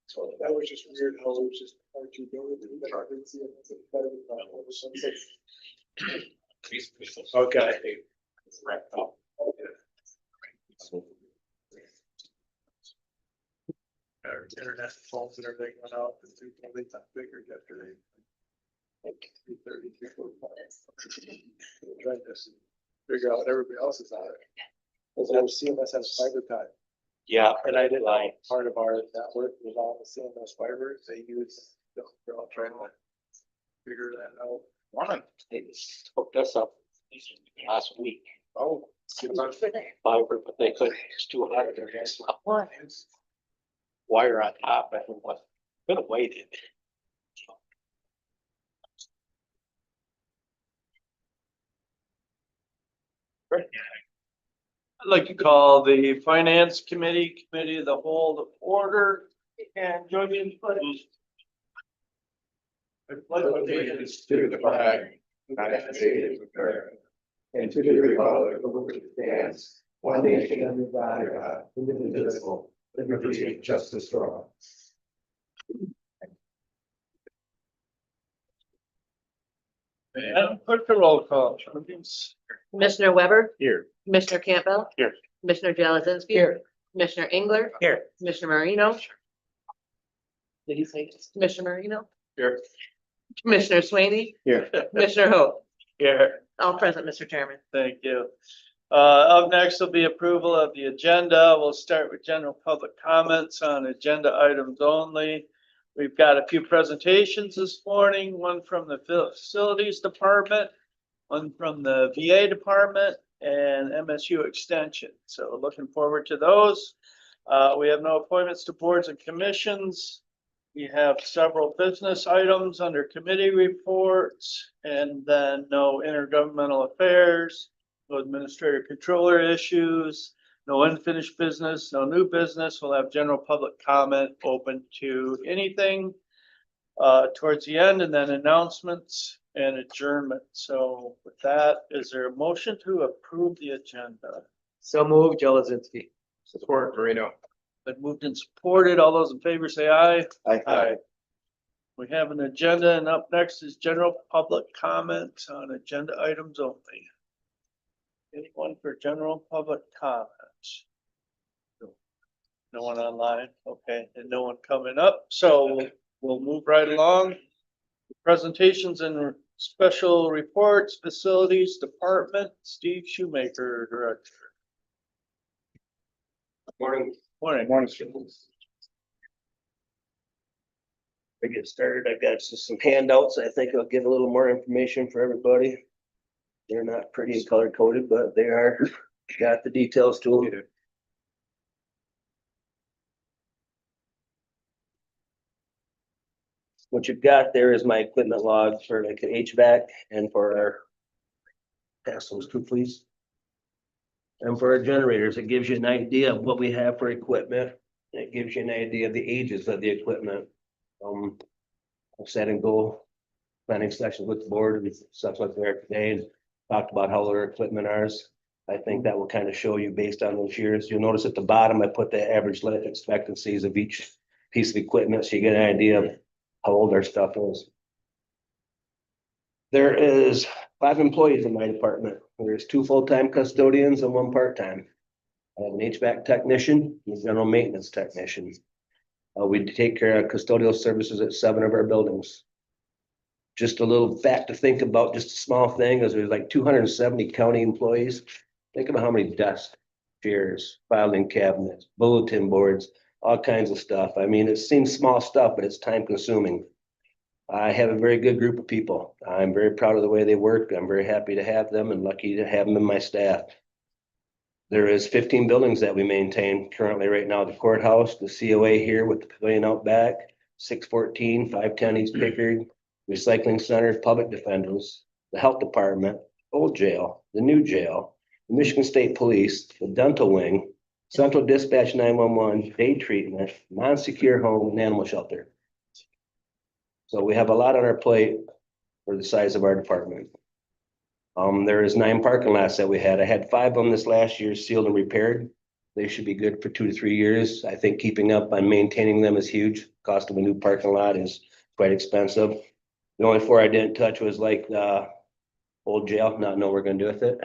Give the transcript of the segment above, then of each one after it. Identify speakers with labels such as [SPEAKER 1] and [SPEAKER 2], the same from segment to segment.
[SPEAKER 1] So that was just weird how it was just hard to go with it. Okay. Our internet phones and everything went out, and they got bigger yesterday. 3:30, 3:45. Trying to figure out what everybody else is on it. Because CMS has fiber time.
[SPEAKER 2] Yeah.
[SPEAKER 1] And I didn't like part of our network was on the CMS fiber, they use, they're all trying to figure that out.
[SPEAKER 2] They hooked us up last week.
[SPEAKER 1] Oh.
[SPEAKER 2] Fiber, but they couldn't, it's too hard. There's one wire on top, I think what, could have waited.
[SPEAKER 3] I'd like to call the Finance Committee of the Whole to order and join me in the pledge.
[SPEAKER 4] I pledge allegiance to the flag, United States of America, and to the republic for which it stands, one nation under God, indivisible, with liberty and justice for all.
[SPEAKER 3] Madam Clerk, the roll call. Please.
[SPEAKER 5] Commissioner Weber,
[SPEAKER 3] Here.
[SPEAKER 5] Commissioner Campbell.
[SPEAKER 3] Here.
[SPEAKER 5] Commissioner Jalazinski.
[SPEAKER 3] Here.
[SPEAKER 5] Commissioner Engler.
[SPEAKER 3] Here.
[SPEAKER 5] Commissioner Marino.
[SPEAKER 3] Did he say?
[SPEAKER 5] Commissioner Marino.
[SPEAKER 3] Here.
[SPEAKER 5] Commissioner Swaney.
[SPEAKER 3] Here.
[SPEAKER 5] Commissioner Hope.
[SPEAKER 3] Here.
[SPEAKER 5] All present, Mr. Chairman.
[SPEAKER 3] Thank you. Up next will be approval of the agenda. We'll start with general public comments on agenda items only. We've got a few presentations this morning, one from the facilities department, one from the VA department, and MSU extension. So looking forward to those. We have no appointments to boards and commissions. We have several business items under committee reports, and then no intergovernmental affairs, no administrator controller issues, no unfinished business, no new business. We'll have general public comment open to anything towards the end, and then announcements and adjournment. So with that, is there a motion to approve the agenda?
[SPEAKER 2] So moved, Jalazinski.
[SPEAKER 4] Support Marino.
[SPEAKER 3] Been moved and supported. All those in favor say aye.
[SPEAKER 4] Aye.
[SPEAKER 3] We have an agenda, and up next is general public comment on agenda items only. Anyone for general public comment? No one online? Okay, and no one coming up, so we'll move right along. Presentations and special reports, facilities department, Steve Shoemaker, director.
[SPEAKER 4] Morning.
[SPEAKER 3] Morning.
[SPEAKER 4] Morning.
[SPEAKER 2] To get started, I've got some handouts. I think I'll give a little more information for everybody. They're not pretty and color coded, but they are, got the details to them. What you've got there is my equipment log for like an HVAC and for our, pass those two, please. And for our generators, it gives you an idea of what we have for equipment. It gives you an idea of the ages of the equipment. I've sat and go planning sessions with the board and stuff like that today and talked about how their equipment is. I think that will kind of show you based on those years. You'll notice at the bottom, I put the average life expectancies of each piece of equipment, so you get an idea of how old our stuff is. There is 5 employees in my department. There's 2 full-time custodians and 1 part-time. I have an HVAC technician and a general maintenance technician. We take care of custodial services at 7 of our buildings. Just a little fact to think about, just a small thing, is there's like 270 county employees. Think about how many desks, chairs, filing cabinets, bulletin boards, all kinds of stuff. I mean, it seems small stuff, but it's time consuming. I have a very good group of people. I'm very proud of the way they work. I'm very happy to have them and lucky to have them in my staff. There is 15 buildings that we maintain currently right now. The courthouse, the COA here with the pavilion out back, 614, 510 East Pickard, recycling center, public defenders, the health department, old jail, the new jail, the Michigan State Police, the dental wing, Central Dispatch 911, day treatment, non-secure home, and animal shelter. So we have a lot on our plate for the size of our department. There is 9 parking lots that we had. I had 5 of them this last year sealed and repaired. They should be good for 2 to 3 years. I think keeping up on maintaining them is huge. Cost of a new parking lot is quite expensive. The only 4 I didn't touch was like the old jail, not know what we're gonna do with it.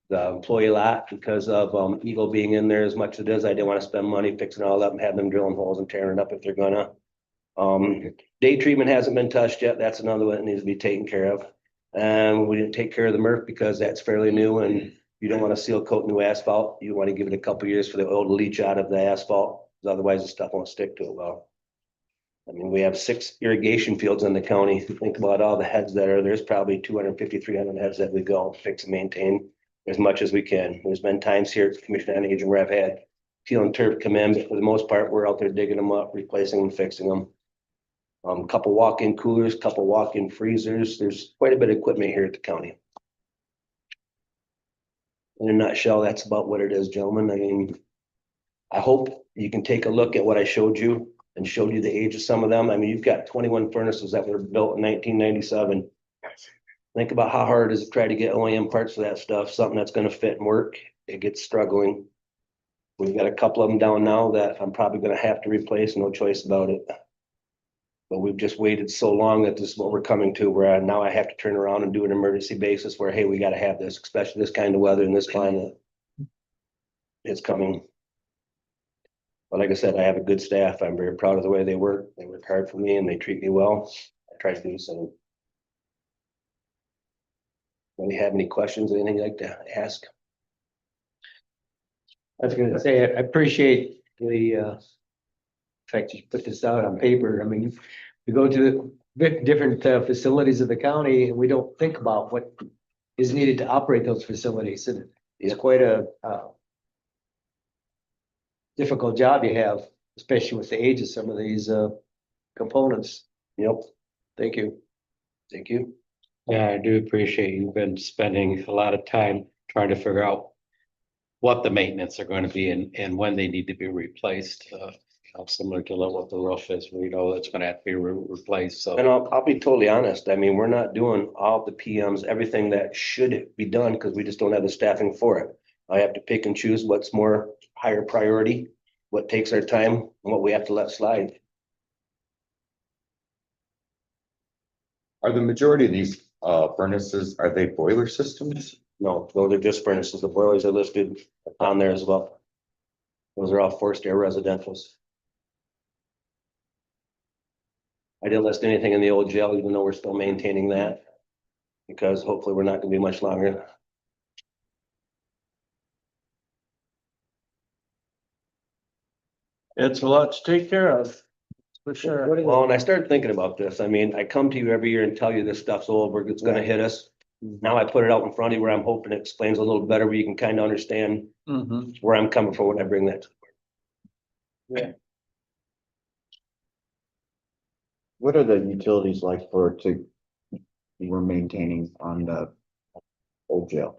[SPEAKER 2] The employee lot, because of Eagle being in there as much as it is, I didn't want to spend money fixing all up and having them drilling holes and tearing it up if they're gonna. Day treatment hasn't been touched yet. That's another one that needs to be taken care of. And we didn't take care of the MRF because that's fairly new and you don't want to seal coat new asphalt. You want to give it a couple years for the oil to leach out of the asphalt, because otherwise the stuff won't stick to it well. I mean, we have 6 irrigation fields in the county. If you think about all the heads that are, there's probably 250, 300 heads that we go fix and maintain as much as we can. There's been times here at the Commission on Aging where I've had Teal and Turf come in, but for the most part, we're out there digging them up, replacing them, fixing them. Couple walk-in coolers, couple walk-in freezers. There's quite a bit of equipment here at the county. In a nutshell, that's about what it is, gentlemen. I mean, I hope you can take a look at what I showed you and showed you the age of some of them. I mean, you've got 21 furnaces that were built in 1997. Think about how hard it is to try to get OEM parts for that stuff, something that's gonna fit and work. It gets struggling. We've got a couple of them down now that I'm probably gonna have to replace, no choice about it. But we've just waited so long that this is what we're coming to, where now I have to turn around and do an emergency basis where, hey, we gotta have this, especially this kind of weather in this climate. It's coming. But like I said, I have a good staff. I'm very proud of the way they work. They work hard for me and they treat me well. I try to do so. Do you have any questions, anything you'd like to ask?
[SPEAKER 6] I was gonna say, I appreciate the fact you put this out on paper. I mean, we go to the different facilities of the county and we don't think about what is needed to operate those facilities. And it's quite a difficult job you have, especially with the age of some of these components.
[SPEAKER 2] Yep,
[SPEAKER 6] Thank you.
[SPEAKER 2] thank you.
[SPEAKER 7] Yeah, I do appreciate you've been spending a lot of time trying to figure out what the maintenance are going to be and when they need to be replaced. Similar to what the roof is, we know it's gonna have to be replaced,
[SPEAKER 2] And
[SPEAKER 7] so.
[SPEAKER 2] I'll be totally honest. I mean, we're not doing all the PMs, everything that should be done because we just don't have the staffing for it. I have to pick and choose what's more higher priority, what takes our time, and what we have to let slide.
[SPEAKER 8] Are the majority of these furnaces, are they boiler systems?
[SPEAKER 2] No, those are just furnaces. The boilers are listed on there as well. Those are all forced air residentials. I didn't list anything in the old jail, even though we're still maintaining that. Because hopefully we're not gonna be much longer.
[SPEAKER 3] It's a lot to take care of, for sure.
[SPEAKER 2] Well, and I started thinking about this. I mean, I come to you every year and tell you this stuff's over, it's gonna hit us. Now I put it out in front of you where I'm hoping it explains a little better, where you can kind of understand
[SPEAKER 3] Mhm.
[SPEAKER 2] where I'm coming from when I bring that.
[SPEAKER 4] What are the utilities like for we're maintaining on the old jail?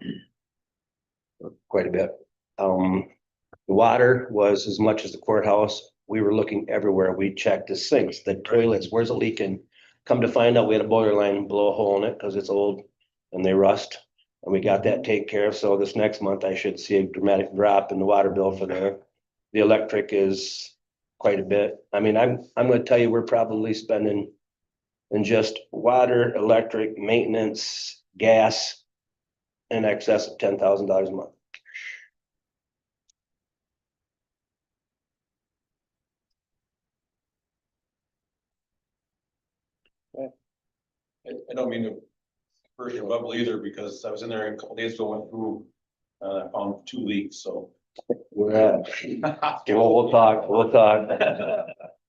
[SPEAKER 2] Quite a bit. The water was as much as the courthouse. We were looking everywhere. We checked the sinks, the toilets, where's it leaking? Come to find out, we had a boiler line blow a hole in it because it's old and they rust. And we got that taken care of. So this next month I should see a dramatic drop in the water bill for the electric is quite a bit. I mean, I'm gonna tell you, we're probably spending in just water, electric, maintenance, gas in excess of $10,000 a month.
[SPEAKER 9] I don't mean to burst your bubble either, because I was in there a couple days ago, went through, I found 2 leaks, so.
[SPEAKER 2] We're at, we'll talk.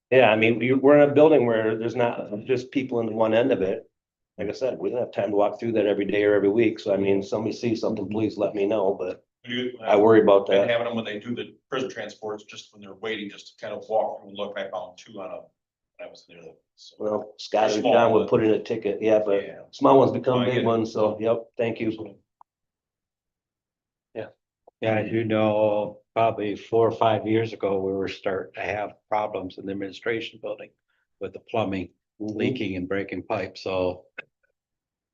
[SPEAKER 2] Yeah, I mean, we're in a building where there's not just people in one end of it. Like I said, we don't have time to walk through that every day or every week. So I mean, somebody sees something, please let me know, but I worry about
[SPEAKER 9] Been
[SPEAKER 2] that.
[SPEAKER 9] having them when they do the prison transports, just when they're waiting, just to kind of walk through and look. I found 2 on I was there. So,
[SPEAKER 2] Well, Scott or
[SPEAKER 9] Small
[SPEAKER 2] John would
[SPEAKER 9] one.
[SPEAKER 2] put in a ticket, yeah, but
[SPEAKER 9] yeah.
[SPEAKER 2] small ones become
[SPEAKER 9] I get
[SPEAKER 2] big
[SPEAKER 9] it.
[SPEAKER 2] ones. So, yep, thank you.
[SPEAKER 7] Yeah, as you know, probably 4 or 5 years ago, we were starting to have problems in the administration building with the plumbing leaking and breaking pipes, so.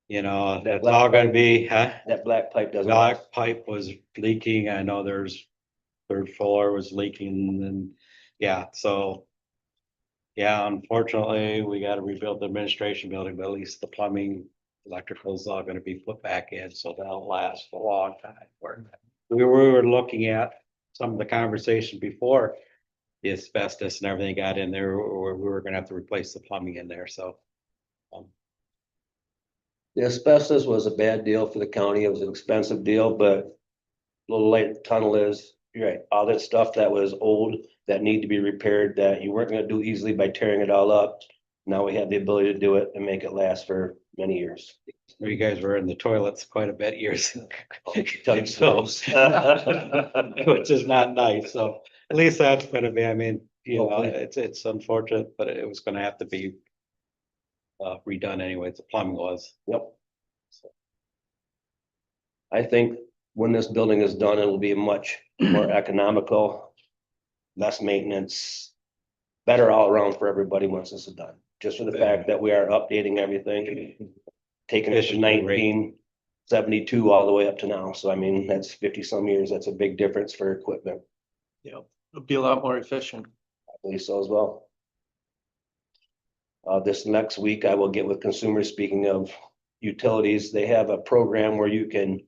[SPEAKER 7] You know,
[SPEAKER 2] That
[SPEAKER 7] that's
[SPEAKER 2] black
[SPEAKER 7] all gonna
[SPEAKER 2] pipe.
[SPEAKER 7] be, huh?
[SPEAKER 2] That black pipe doesn't. last.
[SPEAKER 7] Black pipe was leaking. I know there's third floor was leaking and, yeah, so. Yeah, unfortunately, we gotta rebuild the administration building, but at least the plumbing, electrical is all gonna be put back in, so that'll last a long time. We were looking at some of the conversation before the asbestos and everything got in there, or we were gonna have to replace the plumbing in there, so.
[SPEAKER 2] The asbestos was a bad deal for the county. It was an expensive deal, but a little late tunnel is, you're right, all that stuff that was old that need to be repaired that you weren't gonna do easily by tearing it all up. Now we have the ability to do it and make it last for many years.
[SPEAKER 7] You guys were in the toilets quite a bit years.
[SPEAKER 2] Tell you so.
[SPEAKER 7] Which is not nice, so at least that's gonna be, I mean, you know, it's unfortunate, but it was gonna have to be. Redone anyways, the plumbing was.
[SPEAKER 2] Yep. I think when this building is done, it will be much more economical, less maintenance, better all around for everybody once this is done. Just for the fact that we are updating everything, taking it from
[SPEAKER 7] Efficiency rate.
[SPEAKER 2] 1972 all the way up to now. So I mean, that's 50 some years. That's a big difference for equipment.
[SPEAKER 3] Yeah, it'll be a lot more efficient.
[SPEAKER 2] I believe so as well. This next week, I will get with consumers. Speaking of utilities, they have a program where you can,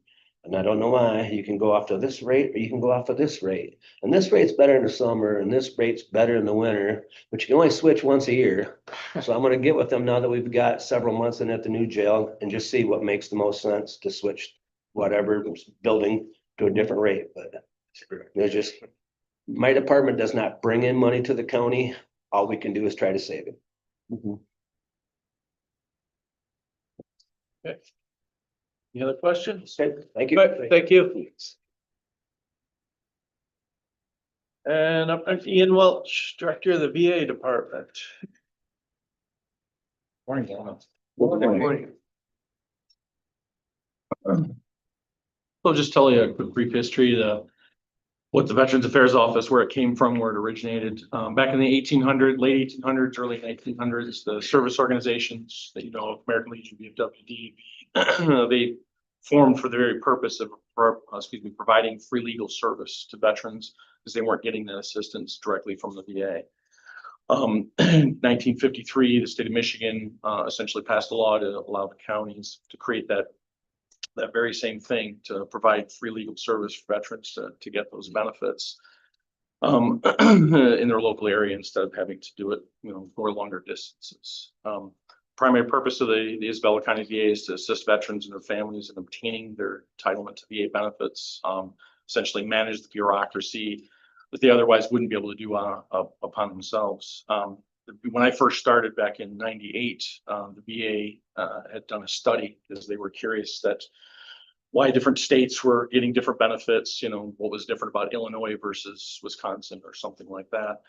[SPEAKER 2] and I don't know why, you can go off to this rate or you can go off of this rate. And this rate's better in the summer and this rate's better in the winter, but you can only switch once a year. So I'm gonna get with them now that we've got several months in at the new jail and just see what makes the most sense to switch whatever building to a different rate, but there's just, my department does not bring in money to the county. All we can do is try to save it.
[SPEAKER 3] Any other questions?
[SPEAKER 2] Okay, thank you.
[SPEAKER 3] Good, thank you. And up next, Ian Welch, Director of the VA Department.
[SPEAKER 9] Morning, gentlemen.
[SPEAKER 3] Morning.
[SPEAKER 10] I'll just tell you a quick brief history, what the Veterans Affairs Office, where it came from, where it originated. Back in the late 1800s, early 1900s, the service organizations that you know, American Legion, VFW, DEV, they formed for the very purpose of, providing free legal service to veterans because they weren't getting that assistance directly from the VA. 1953, the state of Michigan essentially passed a law to allow the counties to create that very same thing, to provide free legal service for veterans to get those benefits in their local area instead of having to do it, you know, for longer distances. Primary purpose of the Isabella County VA is to assist veterans and their families in obtaining their entitlement to VA benefits, essentially manage the bureaucracy that they otherwise wouldn't be able to do upon themselves. When I first started back in '98, the VA had done a study because they were curious that why different states were getting different benefits, you know, what was different about Illinois versus Wisconsin or something like that.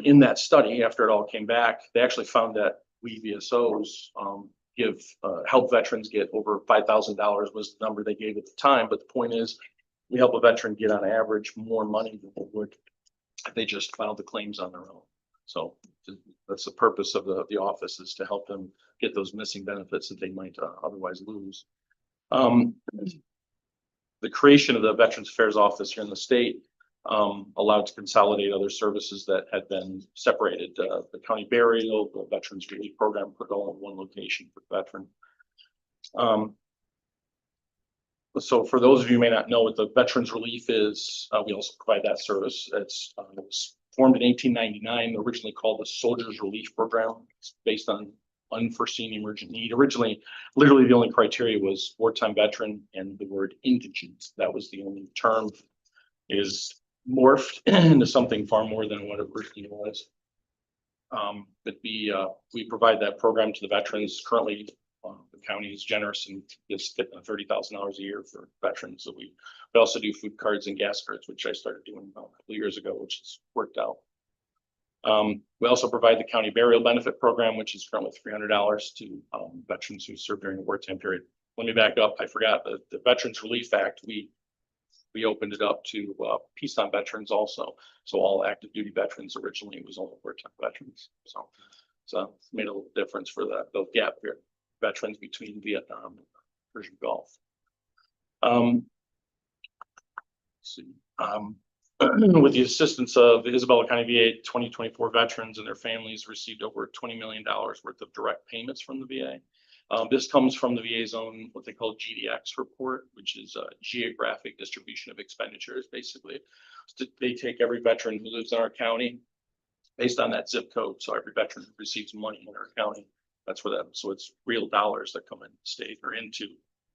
[SPEAKER 10] In that study, after it all came back, they actually found that we VSOs help veterans get over $5,000 was the number they gave at the time. But the point is, we help a veteran get on average more money than they would if they just filed the claims on their own. So that's the purpose of the office, is to help them get those missing benefits that they might otherwise lose. The creation of the Veterans Affairs Office here in the state allowed to consolidate other services that had been separated. The county burial, the Veterans Relief Program, put it all in one location for the veteran. So for those of you who may not know what the Veterans Relief is, we also provide that service. It was formed in 1899, originally called the Soldiers Relief Program. It's based on unforeseen emergent need. Originally, literally the only criteria was wartime veteran and the word indigent. That was the only term. It is morphed into something far more than what it originally was. But we provide that program to the veterans. Currently, the county is generous and gives $30,000 a year for veterans. So we also do food cards and gas cards, which I started doing about a couple of years ago, which has worked out. We also provide the county burial benefit program, which is currently $300 to veterans who served during the wartime period. Let me back up. I forgot the Veterans Relief Act. We opened it up to peacetime veterans also. So all active duty veterans. Originally it was only wartime veterans. So it's made a little difference for the gap here. veterans between Vietnam and Persian Gulf. Let's see, with the assistance of the Isabella County VA, 2024 veterans and their families received over $20 million worth of direct payments from the VA. This comes from the VA's own, what they call GDX report, which is a geographic distribution of expenditures. Basically, they take every veteran who lives in our county based on that zip code. So every veteran who receives money in our county, that's where that, so it's real dollars that come in the state or into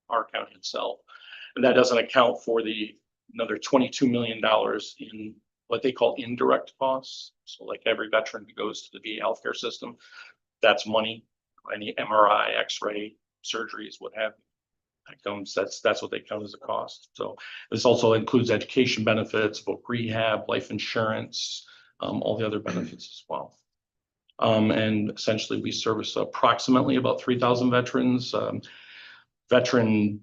[SPEAKER 10] our county itself. And that doesn't account for the another $22 million in what they call indirect costs. So like every veteran who goes to the VA healthcare system, that's money, any MRI, X-ray, surgeries, what have you. That comes, that's what they count as a cost. So this also includes education benefits, both rehab, life insurance, all the other benefits as well. And essentially we service approximately about 3,000 veterans. Veteran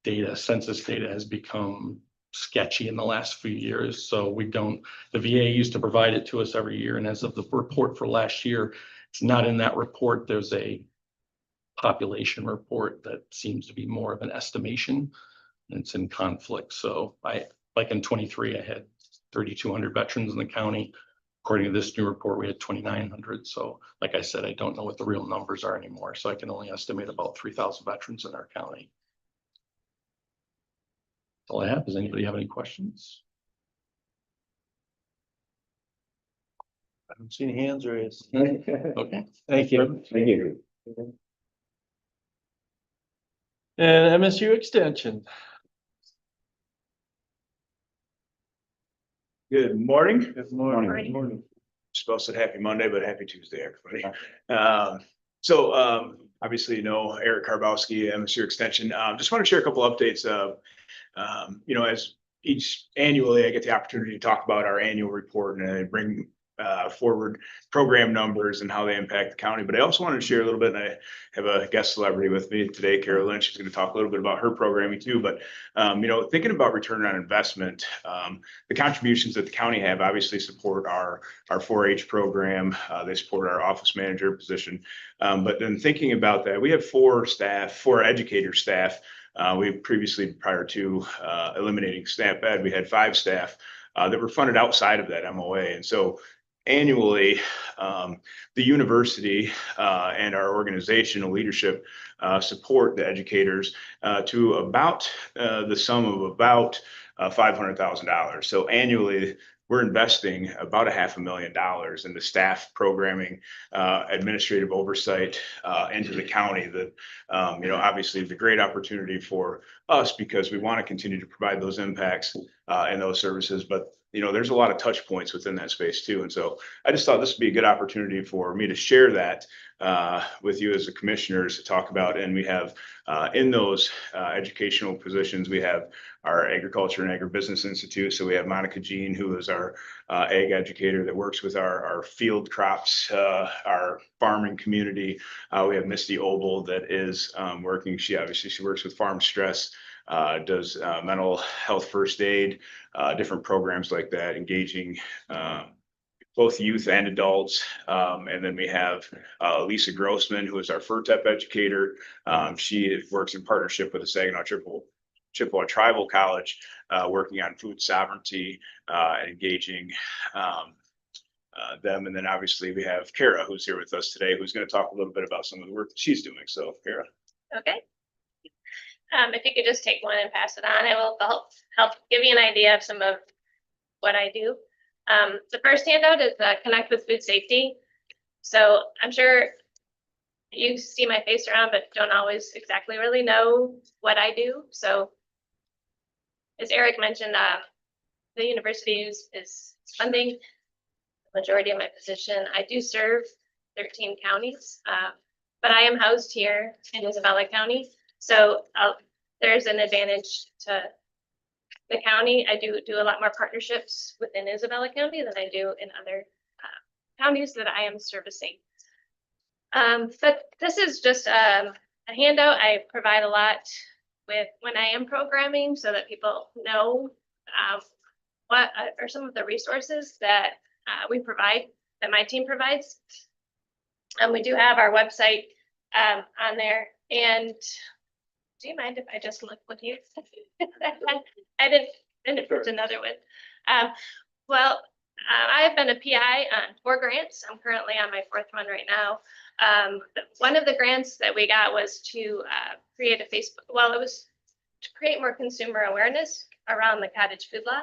[SPEAKER 10] data, census data has become sketchy in the last few years. So we don't, the VA used to provide it to us every year. And as of the report for last year, it's not in that report. There's a population report that seems to be more of an estimation. And it's in conflict. So like in 23, I had 3,200 veterans in the county. According to this new report, we had 2,900. So like I said, I don't know what the real numbers are anymore. So I can only estimate about 3,000 veterans in our county. That's all I have. Does anybody have any questions?
[SPEAKER 3] I don't see any hands raised.
[SPEAKER 10] Okay.
[SPEAKER 3] Thank you.
[SPEAKER 8] Thank you.
[SPEAKER 3] And MSU Extension.
[SPEAKER 11] Good morning.
[SPEAKER 3] Good morning.
[SPEAKER 5] Morning.
[SPEAKER 3] Morning.
[SPEAKER 11] Supposed to happy Monday, but happy Tuesday, everybody. Obviously, you know, Eric Karbowski, MSU Extension. Just want to share a couple updates of, as each annually, I get the opportunity to talk about our annual report and I bring forward program numbers and how they impact the county. But I also wanted to share a little bit, and I have a guest celebrity with me today, Carol Lynch. She's going to talk a little bit about her programming too. But, thinking about return on investment, the contributions that the county have obviously support our 4-H program. They support our office manager position. But then thinking about that, we have 4 educator staff. We previously, prior to eliminating SNAP Ed, we had 5 staff that were funded outside of that MOA. And so annually, the university and our organizational leadership support the educators to about the sum of about $500,000. So annually, we're investing about $500,000 in the staff programming, administrative oversight into the county. That obviously is a great opportunity for us because we want to continue to provide those impacts and those services. But there's a lot of touch points within that space too. And so I just thought this would be a good opportunity for me to share that with you as the commissioners to talk about. And we have in those educational positions, we have our Agriculture and Agribusiness Institute. So we have Monica Jean, who is our ag educator that works with our field crops, our farming community. We have Misty Obel that is working. She works with farm stress, does mental health first aid, different programs like that, engaging both youth and adults. And then we have Lisa Grossman, who is our FERTEP educator. She works in partnership with the Saginaw Chippewa Tribal College, working on food sovereignty, engaging them. And then obviously we have Kara, who's here with us today, who's going to talk a little bit about some of the work that she's doing. So Kara.
[SPEAKER 12] Okay. If you could just take one and pass it on, I will help give you an idea of some of what I do. The first handout is Connect with Food Safety. So I'm sure you see my face around, but don't always exactly really know what I do. So as Eric mentioned, the university is funding the majority of my position. I do serve 13 counties, but I am housed here in Isabella County. So there's an advantage to the county. I do a lot more partnerships within Isabella County than I do in other counties that I am servicing. But this is just a handout. I provide a lot with when I am programming so that people know what are some of the resources that we provide, that my team provides. We do have our website on there. And do you mind if I just look with you? I didn't put another one. Well, I have been a PI on 4 grants. I'm currently on my 4th one right now. One of the grants that we got was to create a Facebook, well, it was to create more consumer awareness around the cottage food law.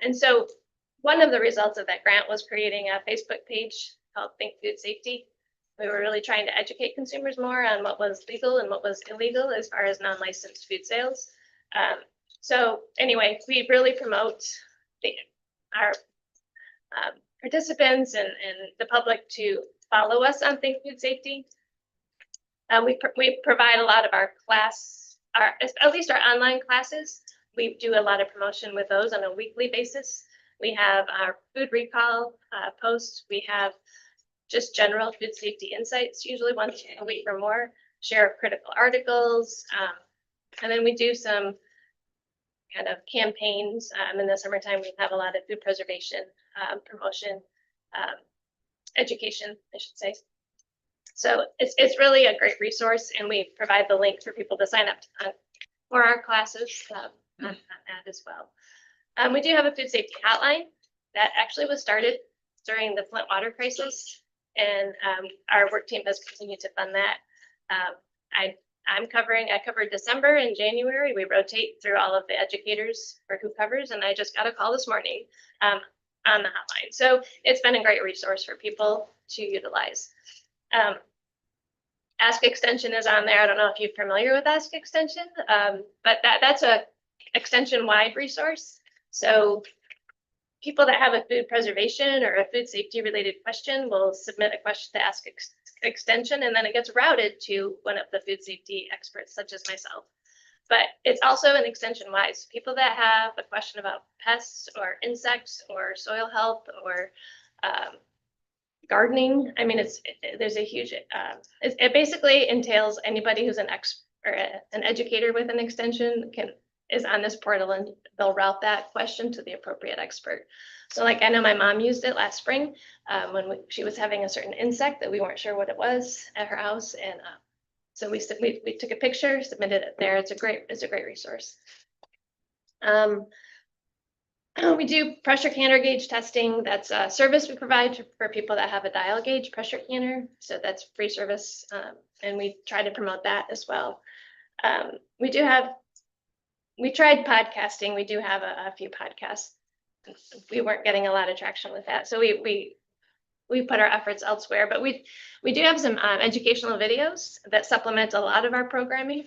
[SPEAKER 12] And so one of the results of that grant was creating a Facebook page called Think Food Safety. We were really trying to educate consumers more on what was legal and what was illegal as far as non-licensed food sales. So anyway, we really promote our participants and the public to follow us on Think Food Safety. We provide a lot of our class, at least our online classes. We do a lot of promotion with those on a weekly basis. We have our food recall posts. We have just general food safety insights, usually once a week or more, share critical articles. And then we do some kind of campaigns. In the summertime, we have a lot of food preservation, promotion, education, I should say. So it's really a great resource, and we provide the link for people to sign up for our classes on that as well. We do have a food safety hotline that actually was started during the Flint water crisis, and our work team has continued to fund that. I covered December and January. We rotate through all of the educators for who covers, and I just got a call this morning on the hotline. So it's been a great resource for people to utilize. Ask Extension is on there. I don't know if you're familiar with Ask Extension, but that's a extension-wide resource. So people that have a food preservation or a food safety related question will submit a question to Ask Extension, and then it gets routed to one of the food safety experts, such as myself. But it's also an extension-wide. So people that have a question about pests or insects or soil health or gardening, I mean, there's a huge, it basically entails anybody who's an educator with an extension is on this portal, and they'll route that question to the appropriate expert. So like, I know my mom used it last spring when she was having a certain insect that we weren't sure what it was at her house. And so we took a picture, submitted it there. It's a great resource. We do pressure canner gauge testing. That's a service we provide for people that have a dial gauge pressure canner. So that's free service. And we try to promote that as well. We tried podcasting. We do have a few podcasts. We weren't getting a lot of traction with that. So we put our efforts elsewhere, but we do have some educational videos that supplement a lot of our programming.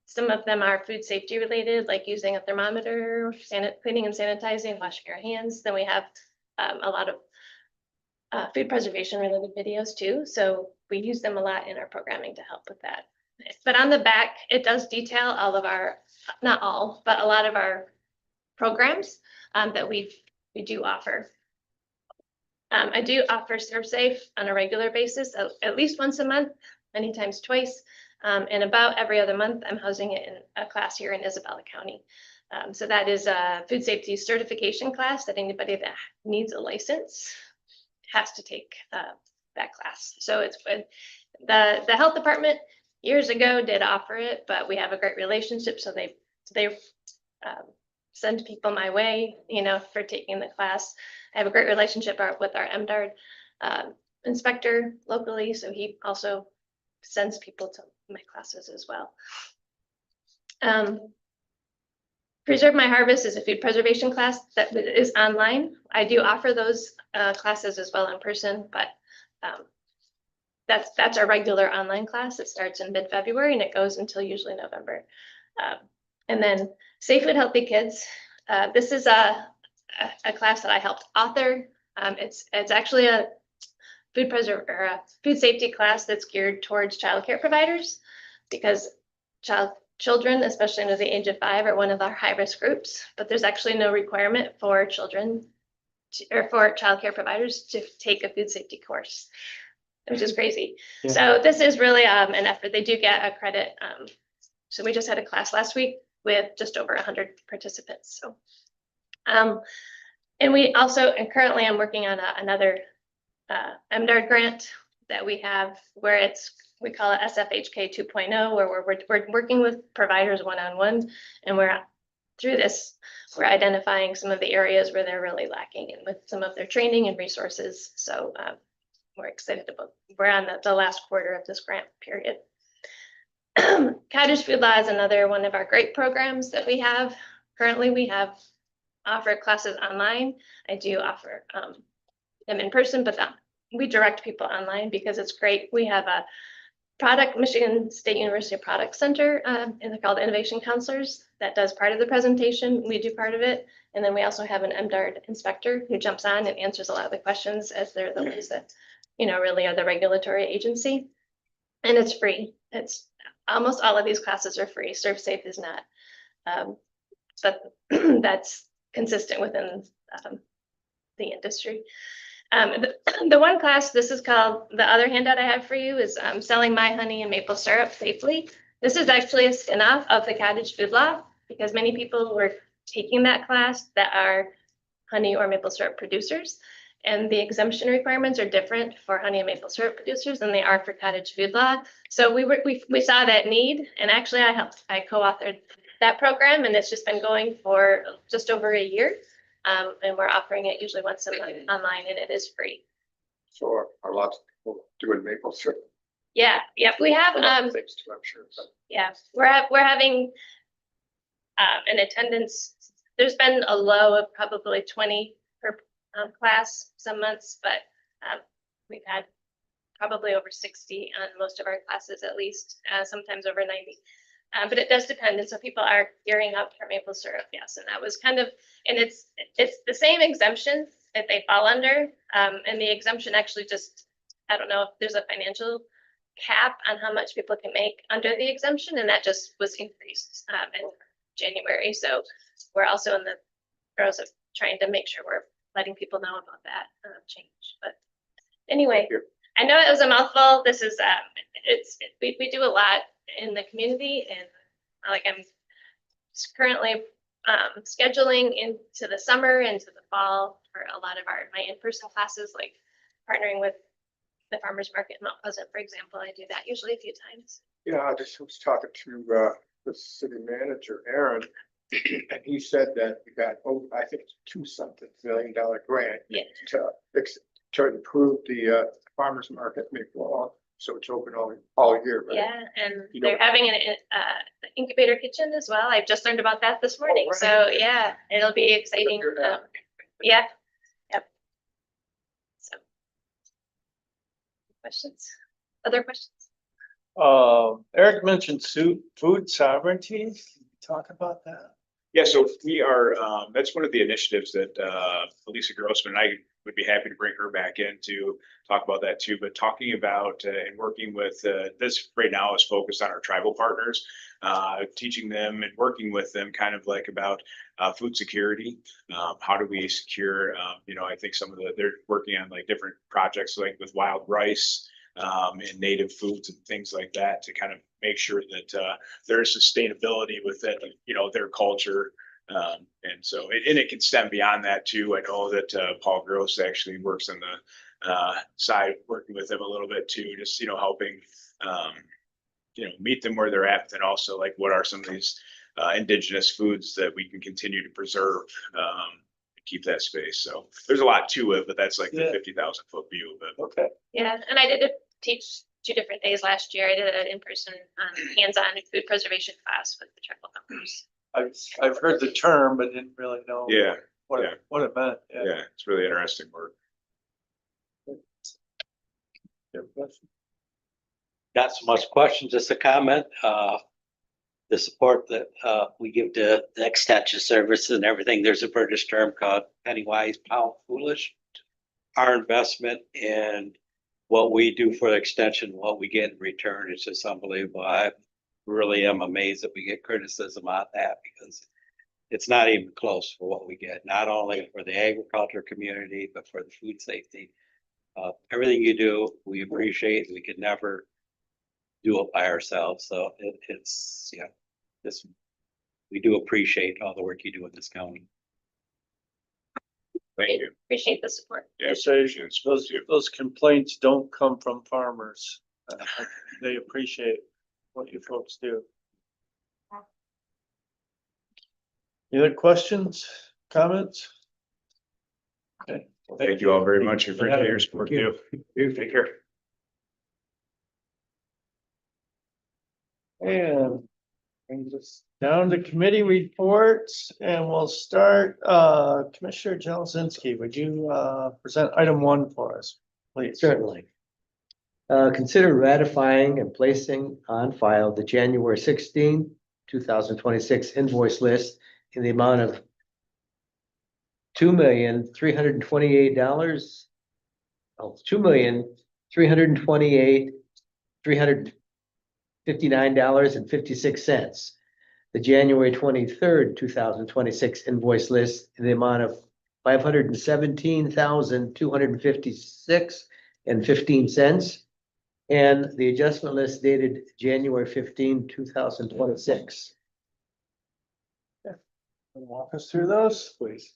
[SPEAKER 12] Some of them are food safety related, like using a thermometer, cleaning and sanitizing, washing your hands. Then we have a lot of food preservation related videos too. So we use them a lot in our programming to help with that. But on the back, it does detail all of our, not all, but a lot of our programs that we do offer. I do offer ServSafe on a regular basis, at least once a month, many times twice. And about every other month, I'm housing it in a class here in Isabella County. So that is a food safety certification class that anybody that needs a license has to take that class. So it's the health department years ago did offer it, but we have a great relationship. So they send people my way, for taking the class. I have a great relationship with our MDARD inspector locally. So he also sends people to my classes as well. Preserve My Harvest is a food preservation class that is online. I do offer those classes as well in person, but that's our regular online class. It starts in mid-February and it goes until usually November. And then Safe Food Healthy Kids. This is a class that I helped author. It's actually a food safety class that's geared towards childcare providers, because children, especially under the age of 5, are one of our high-risk groups. But there's actually no requirement for children or for childcare providers to take a food safety course, which is crazy. Yeah. So this is really an effort. They do get a credit. So we just had a class last week with just over 100 participants. So, and we also, and currently I'm working on another MDARD grant that we have where we call it SFHK 2.0, where we're working with providers one-on-one, and through this, we're identifying some of the areas where they're really lacking and with some of their training and resources. So we're excited about, we're on the last quarter of this grant period. Cottage Food Law is another one of our great programs that we have. Currently, we have offered classes online. I do offer them in person, but we direct people online because it's great. We have a Michigan State University Product Center, and they're called Innovation Counselors, that does part of the presentation. We do part of it. And then we also have an MDARD inspector who jumps on and answers a lot of the questions, as they're the ones that, really are the regulatory agency. And it's free. It's almost all of these classes are free. ServSafe is not. But that's consistent within the industry. The one class, this is called, the other handout I have for you is Selling My Honey and Maple Syrup Safely. This is actually a spin-off of the Cottage Food Law, because many people were taking that class that are honey or maple syrup producers. And the exemption requirements are different for honey and maple syrup producers than they are for Cottage Food Law. So we saw that need, and actually I co-authored that program, and it's just been going for just over a year. And we're offering it usually once a month online, and it is free.
[SPEAKER 4] So are lots of people doing maple syrup?
[SPEAKER 12] Yeah, we have,
[SPEAKER 4] Thanks to, I'm sure.
[SPEAKER 12] yeah, we're having an attendance. There's been a low of probably 20 per class some months, but we've had probably over 60 on most of our classes, at least, sometimes over 90. But it does depend, and so people are gearing up for maple syrup, yes, and that was kind of, and it's the same exemption that they fall under, and the exemption actually just, I don't know if there's a financial cap on how much people can make under the exemption, and that just was increased in January. So we're also in the throes of trying to make sure we're letting people know about that change. But anyway, I know it was a mouthful. This is we do a lot in the community, and I'm currently scheduling into the summer, into the fall for a lot of my in-person classes, like partnering with the farmers market in Mount Pleasant, for example. I do that usually a few times.
[SPEAKER 4] Yeah, I just was talking to the city manager, Aaron, and he said that we got, I think it's $2-something million grant to improve the farmers market Maple Lawn. So it's open all year, right?
[SPEAKER 12] Yeah, and they're having an incubator kitchen as well. I've just learned about that this morning.
[SPEAKER 4] Right.
[SPEAKER 12] So yeah, it'll be exciting. Yeah. Yep. So questions? Other questions?
[SPEAKER 3] Eric mentioned food sovereignty. Can you talk about that?
[SPEAKER 11] Yeah, so we are, that's one of the initiatives that Elisa Grossman, I would be happy to bring her back in to talk about that too, but talking about and working with this right now is focused on our tribal partners, teaching them and working with them kind of like about food security. How do we secure, I think they're working on like different projects like with wild rice and native foods and things like that to kind of make sure that there is sustainability within, their culture. And so, and it can stem beyond that too. I know that Paul Gross actually works on the side, working with them a little bit too, just, helping, meet them where they're at, but then also like, what are some of these indigenous foods that we can continue to preserve, keep that space. So there's a lot to it, but that's like the 50,000-foot view of it.
[SPEAKER 3] Okay.
[SPEAKER 12] Yeah, and I did teach 2 different days last year. I did an in-person hands-on food preservation class with the tribal members.
[SPEAKER 3] I've heard the term, but didn't really know what it meant.
[SPEAKER 11] Yeah, it's really interesting work.
[SPEAKER 7] Not so much questions, just a comment. The support that we give to the extension services and everything, there's a British term called penny wise, pound foolish. Our investment in what we do for the extension, what we get in return is just unbelievable. I really am amazed that we get criticism on that, because it's not even close for what we get, not only for the agriculture community, but for the food safety. Everything you do, we appreciate. We could never do it by ourselves. So we do appreciate all the work you do in this county.
[SPEAKER 11] Thank you.
[SPEAKER 12] Appreciate the support.
[SPEAKER 11] Yeah,
[SPEAKER 3] Say, those complaints don't come from farmers. They appreciate what you folks do. Any other questions, comments? Okay.
[SPEAKER 11] Thank you all very much. Appreciate your support too. You take care.
[SPEAKER 3] And brings us down to committee reports, and we'll start, Commissioner Jelasinski, would you, present item 1 for us, please?
[SPEAKER 6] Certainly. Consider ratifying and placing on file the January 16, 2026 invoice list in the amount of $2,328. Oh, $2,328,359.56. The January 23rd, 2026 invoice list in the amount of $517,256.15. And the adjustment list dated January 15, 2026.
[SPEAKER 3] Walk us through those, please.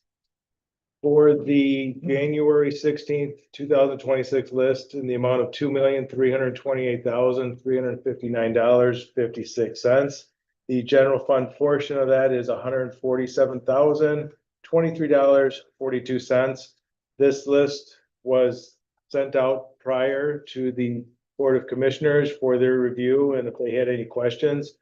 [SPEAKER 1] For the January 16th, 2026 list in the amount of $2,328,359.56. The general fund portion of that is $147,023.42. This list was sent out prior to the Board of Commissioners for their review and if they had any questions.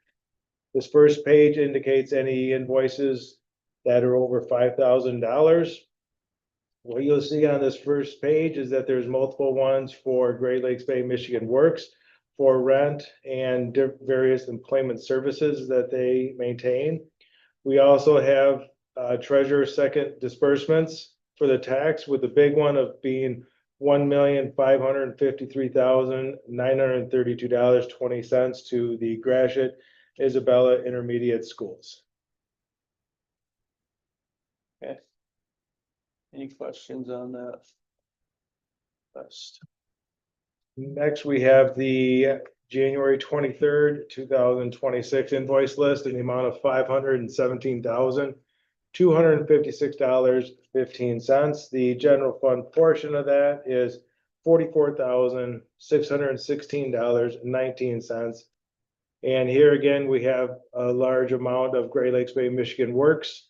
[SPEAKER 1] This first page indicates any invoices that are over $5,000. What you'll see on this first page is that there's multiple ones for Great Lakes Bay Michigan Works for rent and various employment services that they maintain. We also have treasurer's second disbursements for the tax, with the big one of being $1,553,932.20 to the Gratiot Isabella Intermediate Schools.
[SPEAKER 3] Okay. Any questions on that list?
[SPEAKER 1] Next, we have the January 23rd, 2026 invoice list in the amount of $517,256.15. The general fund portion of that is $44,616.19. And here again, we have a large amount of Great Lakes Bay Michigan Works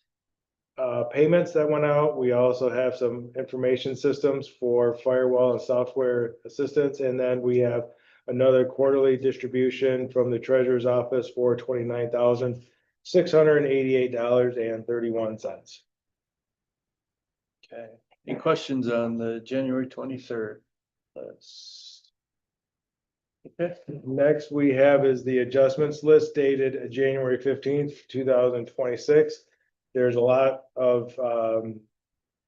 [SPEAKER 1] payments that went out. We also have some information systems for firewall and software assistance. And then we have another quarterly distribution from the treasurer's office for $29,688.31.
[SPEAKER 3] Okay, any questions on the January 23rd list? Okay,
[SPEAKER 1] Next we have is the adjustments list dated January 15th, 2026. There's a lot of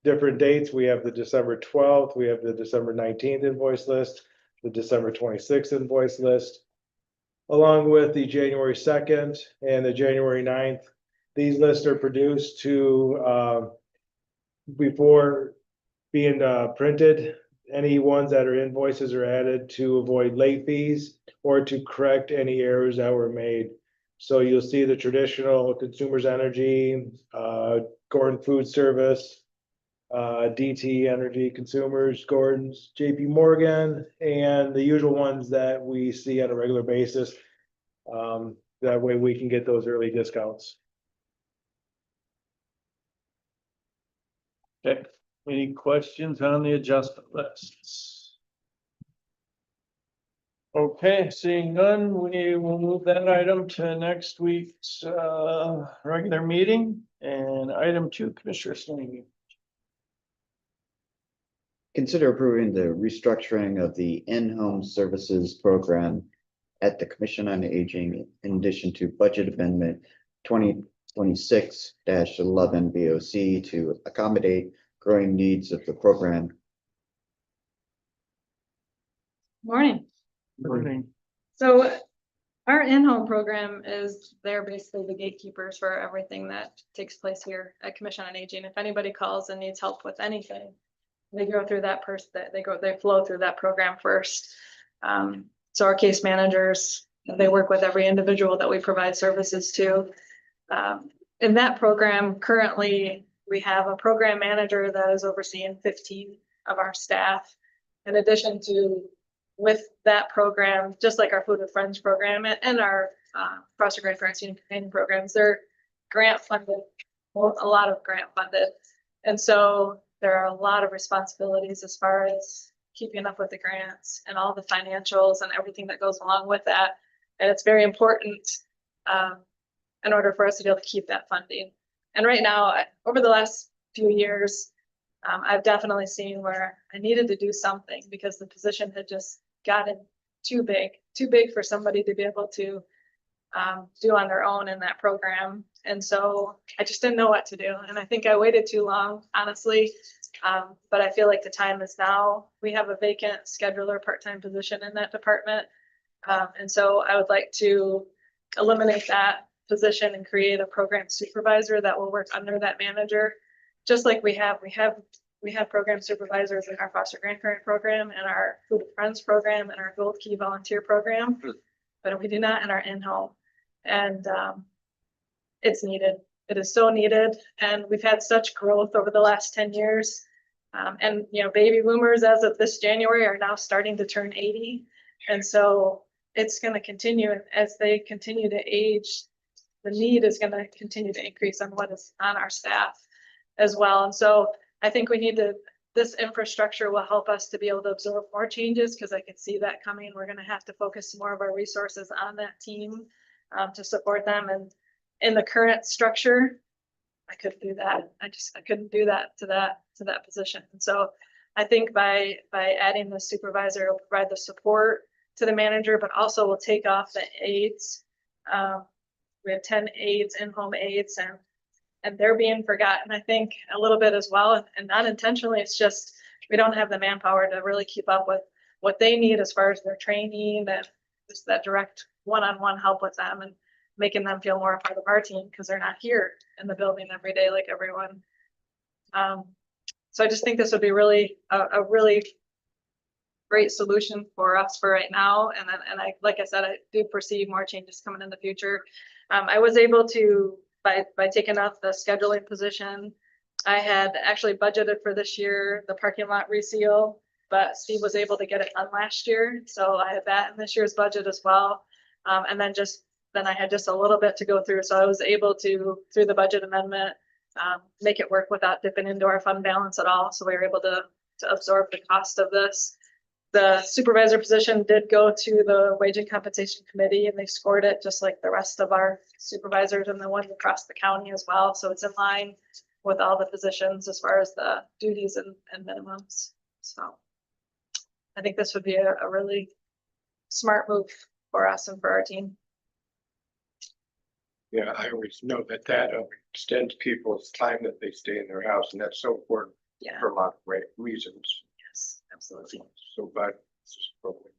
[SPEAKER 1] different dates. We have the December 12th, we have the December 19th invoice list, the December 26th invoice list, along with the January 2nd and the January 9th. These lists are produced to before being printed. Any ones that are invoices are added to avoid late fees or to correct any errors that were made. So you'll see the traditional Consumers Energy, Gordon Food Service, DT Energy Consumers, Gordon's, JP Morgan, and the usual ones that we see on a regular basis. That way we can get those early discounts.
[SPEAKER 3] okay, any questions on the adjustment lists? Okay, seeing none, we will move that item to next week's regular meeting. And item 2, Commissioner Slaney.
[SPEAKER 13] Consider approving the restructuring of the in-home services program at the Commission on Aging in addition to budget amendment 2026-11 BOC to accommodate growing needs of the program.
[SPEAKER 14] Morning.
[SPEAKER 3] Morning.
[SPEAKER 14] So our in-home program is, they're basically the gatekeepers for everything that takes place here at Commission on Aging. If anybody calls and needs help with anything, they go through that they flow through that program first. So our case managers, they work with every individual that we provide services to. In that program, currently We have a program manager that is overseeing 15 of our staff. In addition to with that program, just like our Food with Friends program and our foster grandparents and companion programs, they're grant funded, well, a lot of grant funded. And so there are a lot of responsibilities as far as keeping up with the grants and all the financials and everything that goes along with that. And it's very important in order for us to be able to keep that funding. And right now, over the last few years, I've definitely seen where I needed to do something because the position had just gotten too big for somebody to be able to do on their own in that program. And so I just didn't know what to do. And I think I waited too long, honestly. But I feel like the time is now. We have a vacant scheduler part-time position in that department. And so I would like to eliminate that position and create a program supervisor that will work under that manager. Just like we have program supervisors in our foster grandparent program and our Food with Friends program and our Gold Key volunteer program, but we do not in our in-home. And it's needed. It is so needed. And we've had such growth over the last 10 years. And, you know, baby boomers as of this January are now starting to turn 80. And so it's going to continue as they continue to age. The need is going to continue to increase on what is on our staff as well. And so I think we need to, this infrastructure will help us to be able to absorb more changes because I can see that coming. We're going to have to focus more of our resources on that team to support them. And in the current structure, I couldn't do that. I couldn't do that to that position. And so I think by adding the supervisor, it'll provide the support to the manager, but also will take off the aides. We have 10 aides, in-home aides, and they're being forgotten, I think, a little bit as well. And not intentionally, it's just we don't have the manpower to really keep up with what they need as far as their training and just that direct one-on-one help with them and making them feel more a part of our team because they're not here in the building every day like everyone. So I just think this would be really a really great solution for us for right now. And I, like I said, I do foresee more changes coming in the future. I was able to, by taking off the scheduling position, I had actually budgeted for this year, the parking lot reseal, but Steve was able to get it done last year. So I had that in this year's budget as well. And then I had just a little bit to go through. So I was able to, through the budget amendment, make it work without dipping into our fund balance at all. So we were able to absorb the cost of this. The supervisor position did go to the Wage and Compensation Committee and they scored it just like the rest of our supervisors and the ones across the county as well. So it's in line with all the positions as far as the duties and minimums. So I think this would be a really smart move for us and for our team.
[SPEAKER 4] Yeah, I always know that extends people's time that they stay in their house, and that's so important
[SPEAKER 14] Yeah.
[SPEAKER 4] for a lot of reasons.
[SPEAKER 14] Yes, absolutely.
[SPEAKER 4] So glad this is broken.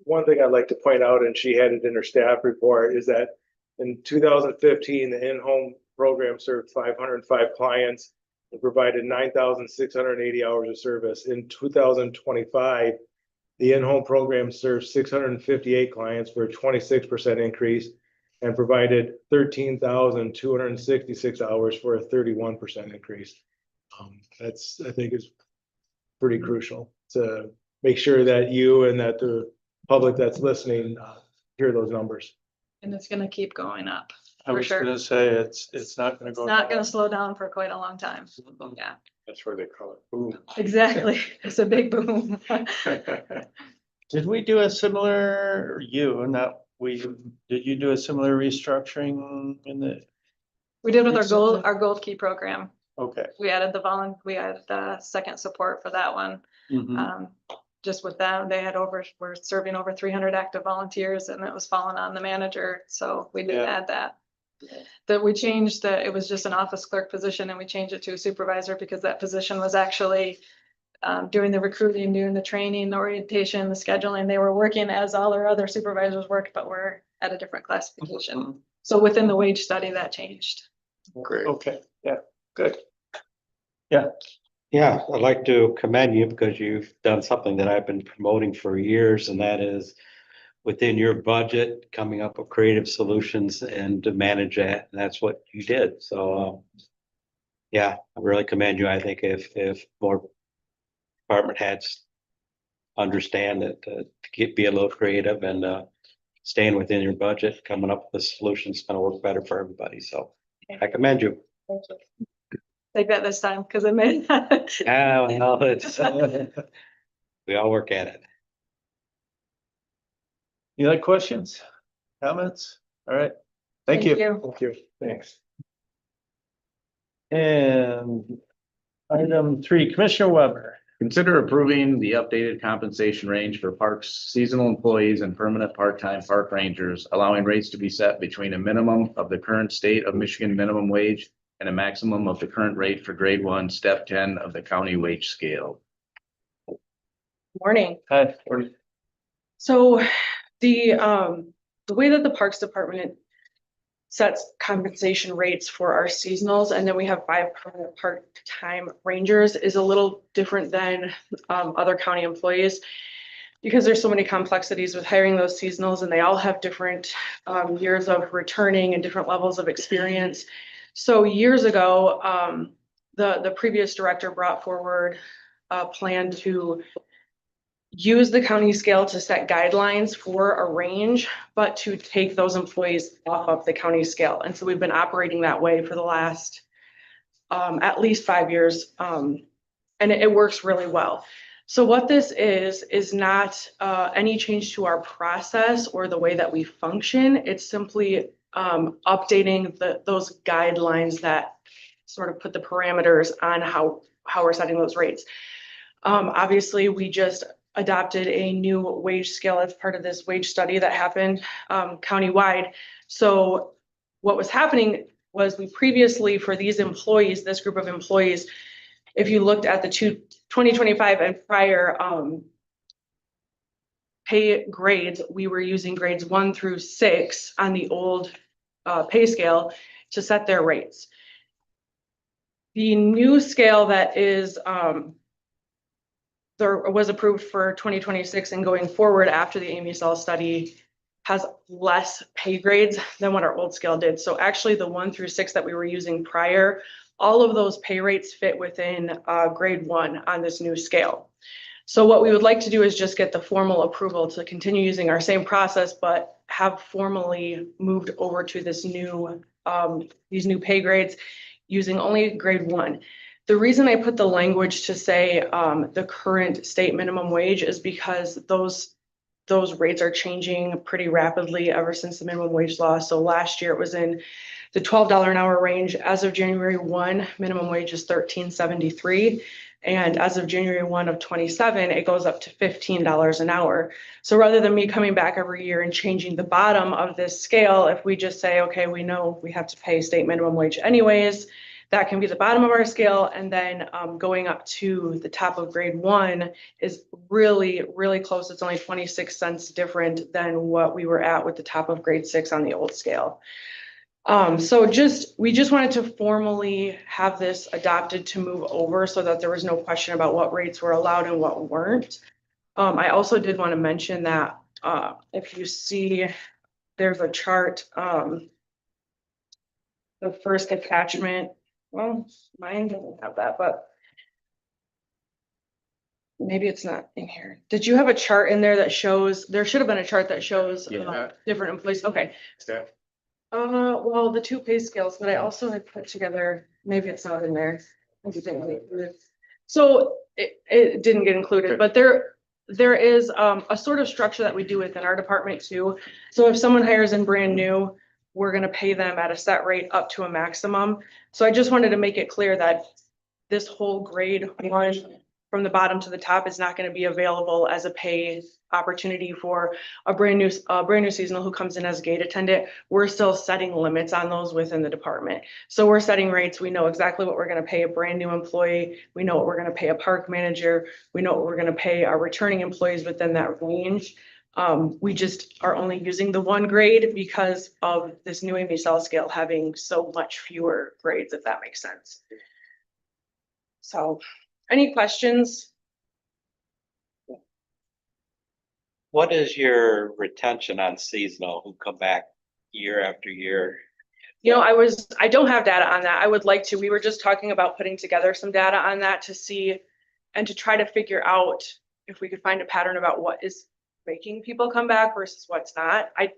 [SPEAKER 1] One thing I'd like to point out, and she had it in her staff report, is that in 2015, the in-home program served 505 clients and provided 9,680 hours of service. In 2025, the in-home program served 658 clients for a 26% increase and provided 13,266 hours for a 31% increase. That's, I think, is pretty crucial to make sure that you and that the public that's listening hear those numbers.
[SPEAKER 14] And it's gonna keep going up.
[SPEAKER 3] I
[SPEAKER 14] For
[SPEAKER 3] was
[SPEAKER 14] sure.
[SPEAKER 3] gonna say, it's not gonna go.
[SPEAKER 14] It's not gonna slow down for quite a long time. Yeah,
[SPEAKER 4] That's why they call it boom.
[SPEAKER 14] exactly. It's a big boom.
[SPEAKER 3] Did we do a similar, did you do a similar restructuring in the,
[SPEAKER 14] We did with our Gold Key program.
[SPEAKER 3] okay.
[SPEAKER 14] We added the second support for that one.
[SPEAKER 3] Mhm.
[SPEAKER 14] Just with them, we're serving over 300 active volunteers and it was falling on the manager. So we did
[SPEAKER 3] Yeah.
[SPEAKER 14] add that. That we changed it was just an office clerk position and we changed it to a supervisor because that position was actually doing the recruiting, doing the training, the orientation, the scheduling. They were working as all our other supervisors worked, but we're at a different classification. So within the wage study, that changed.
[SPEAKER 4] Great.
[SPEAKER 3] Okay, yeah, good.
[SPEAKER 7] Yeah, I'd like to commend you because you've done something that I've been promoting for years, and that is within your budget, coming up with creative solutions and to manage that. And that's what you did. So, yeah, I really commend you. I think if more department heads understand that, be a little creative and, staying within your budget, coming up with a solution is gonna work better for everybody. So I commend you.
[SPEAKER 14] Thank you. Take that this time, because I made.
[SPEAKER 7] Yeah, well, it's, we all work at it.
[SPEAKER 3] Any other questions, comments? All right, thank you.
[SPEAKER 1] Thank you. Thanks.
[SPEAKER 3] And item 3, Commissioner Weber.
[SPEAKER 15] Consider approving the updated compensation range for parks seasonal employees and permanent part-time park rangers, allowing rates to be set between a minimum of the current state of Michigan minimum wage and a maximum of the current rate for grade 1, step 10 of the county wage scale.
[SPEAKER 14] Morning.
[SPEAKER 3] Hi.
[SPEAKER 14] So the way that the Parks Department sets compensation rates for our seasonals, and then we have 5 permanent part-time rangers, is a little different than other county employees, because there's so many complexities with hiring those seasonals, and they all have different years of returning and different levels of experience. So years ago, the previous director brought forward a plan to use the county scale to set guidelines for a range, but to take those employees off of the county scale. And so we've been operating that way for the last at least 5 years. And it works really well. So what this is not any change to our process or the way that we function. It's simply updating those guidelines that sort of put the parameters on how we're setting those rates. Obviously, we just adopted a new wage scale as part of this wage study that happened countywide. So what was happening was we previously, for these employees, this group of employees, if you looked at the 2025 and prior pay grades, we were using grades 1 through 6 on the old pay scale to set their rates. The new scale that is there was approved for 2026 and going forward after the Amy Saul study has less pay grades than what our old scale did. So actually the 1 through 6 that we were using prior, all of those pay rates fit within grade 1 on this new scale. So what we would like to do is just get the formal approval to continue using our same process, but have formally moved over to this new these new pay grades using only grade 1. The reason I put the language to say the current state minimum wage is because those rates are changing pretty rapidly ever since the minimum wage law. So last year it was in the $12 an hour range. As of January 1, minimum wage is $13.73. And as of January 1 of 27, it goes up to $15 an hour. So rather than me coming back every year and changing the bottom of this scale, if we just say, okay, we know we have to pay state minimum wage anyways, that can be the bottom of our scale. And then going up to the top of grade 1 is really, really close. It's only 26 cents different than what we were at with the top of grade 6 on the old scale. So we just wanted to formally have this adopted to move over so that there was no question about what rates were allowed and what weren't. I also did want to mention that if you see, there's a chart, the first attachment. Well, mine doesn't have that, but maybe it's not in here. Did you have a chart in there that shows, there should have been a chart that shows different employees? Okay. Well, the 2 pay scales, but I also had put together, maybe it's not in there. So it didn't get included, but there is a sort of structure that we do within our department too. So if someone hires in brand new, we're gonna pay them at a set rate up to a maximum. So I just wanted to make it clear that this whole grade 1 from the bottom to the top is not gonna be available as a pay opportunity for a brand new seasonal who comes in as a gate attendant. We're still setting limits on those within the department. So we're setting rates. We know exactly what we're gonna pay a brand new employee. We know what we're gonna pay a park manager. We know what we're gonna pay our returning employees within that range. We just are only using the 1 grade because of this new Amy Saul scale having so much fewer grades, if that makes sense. So, any questions?
[SPEAKER 7] What is your retention on seasonal who come back year after year?
[SPEAKER 16] You know, I don't have data on that. I would like to. We were just talking about putting together some data on that to see and to try to figure out if we could find a pattern about what is making people come back versus what's not. I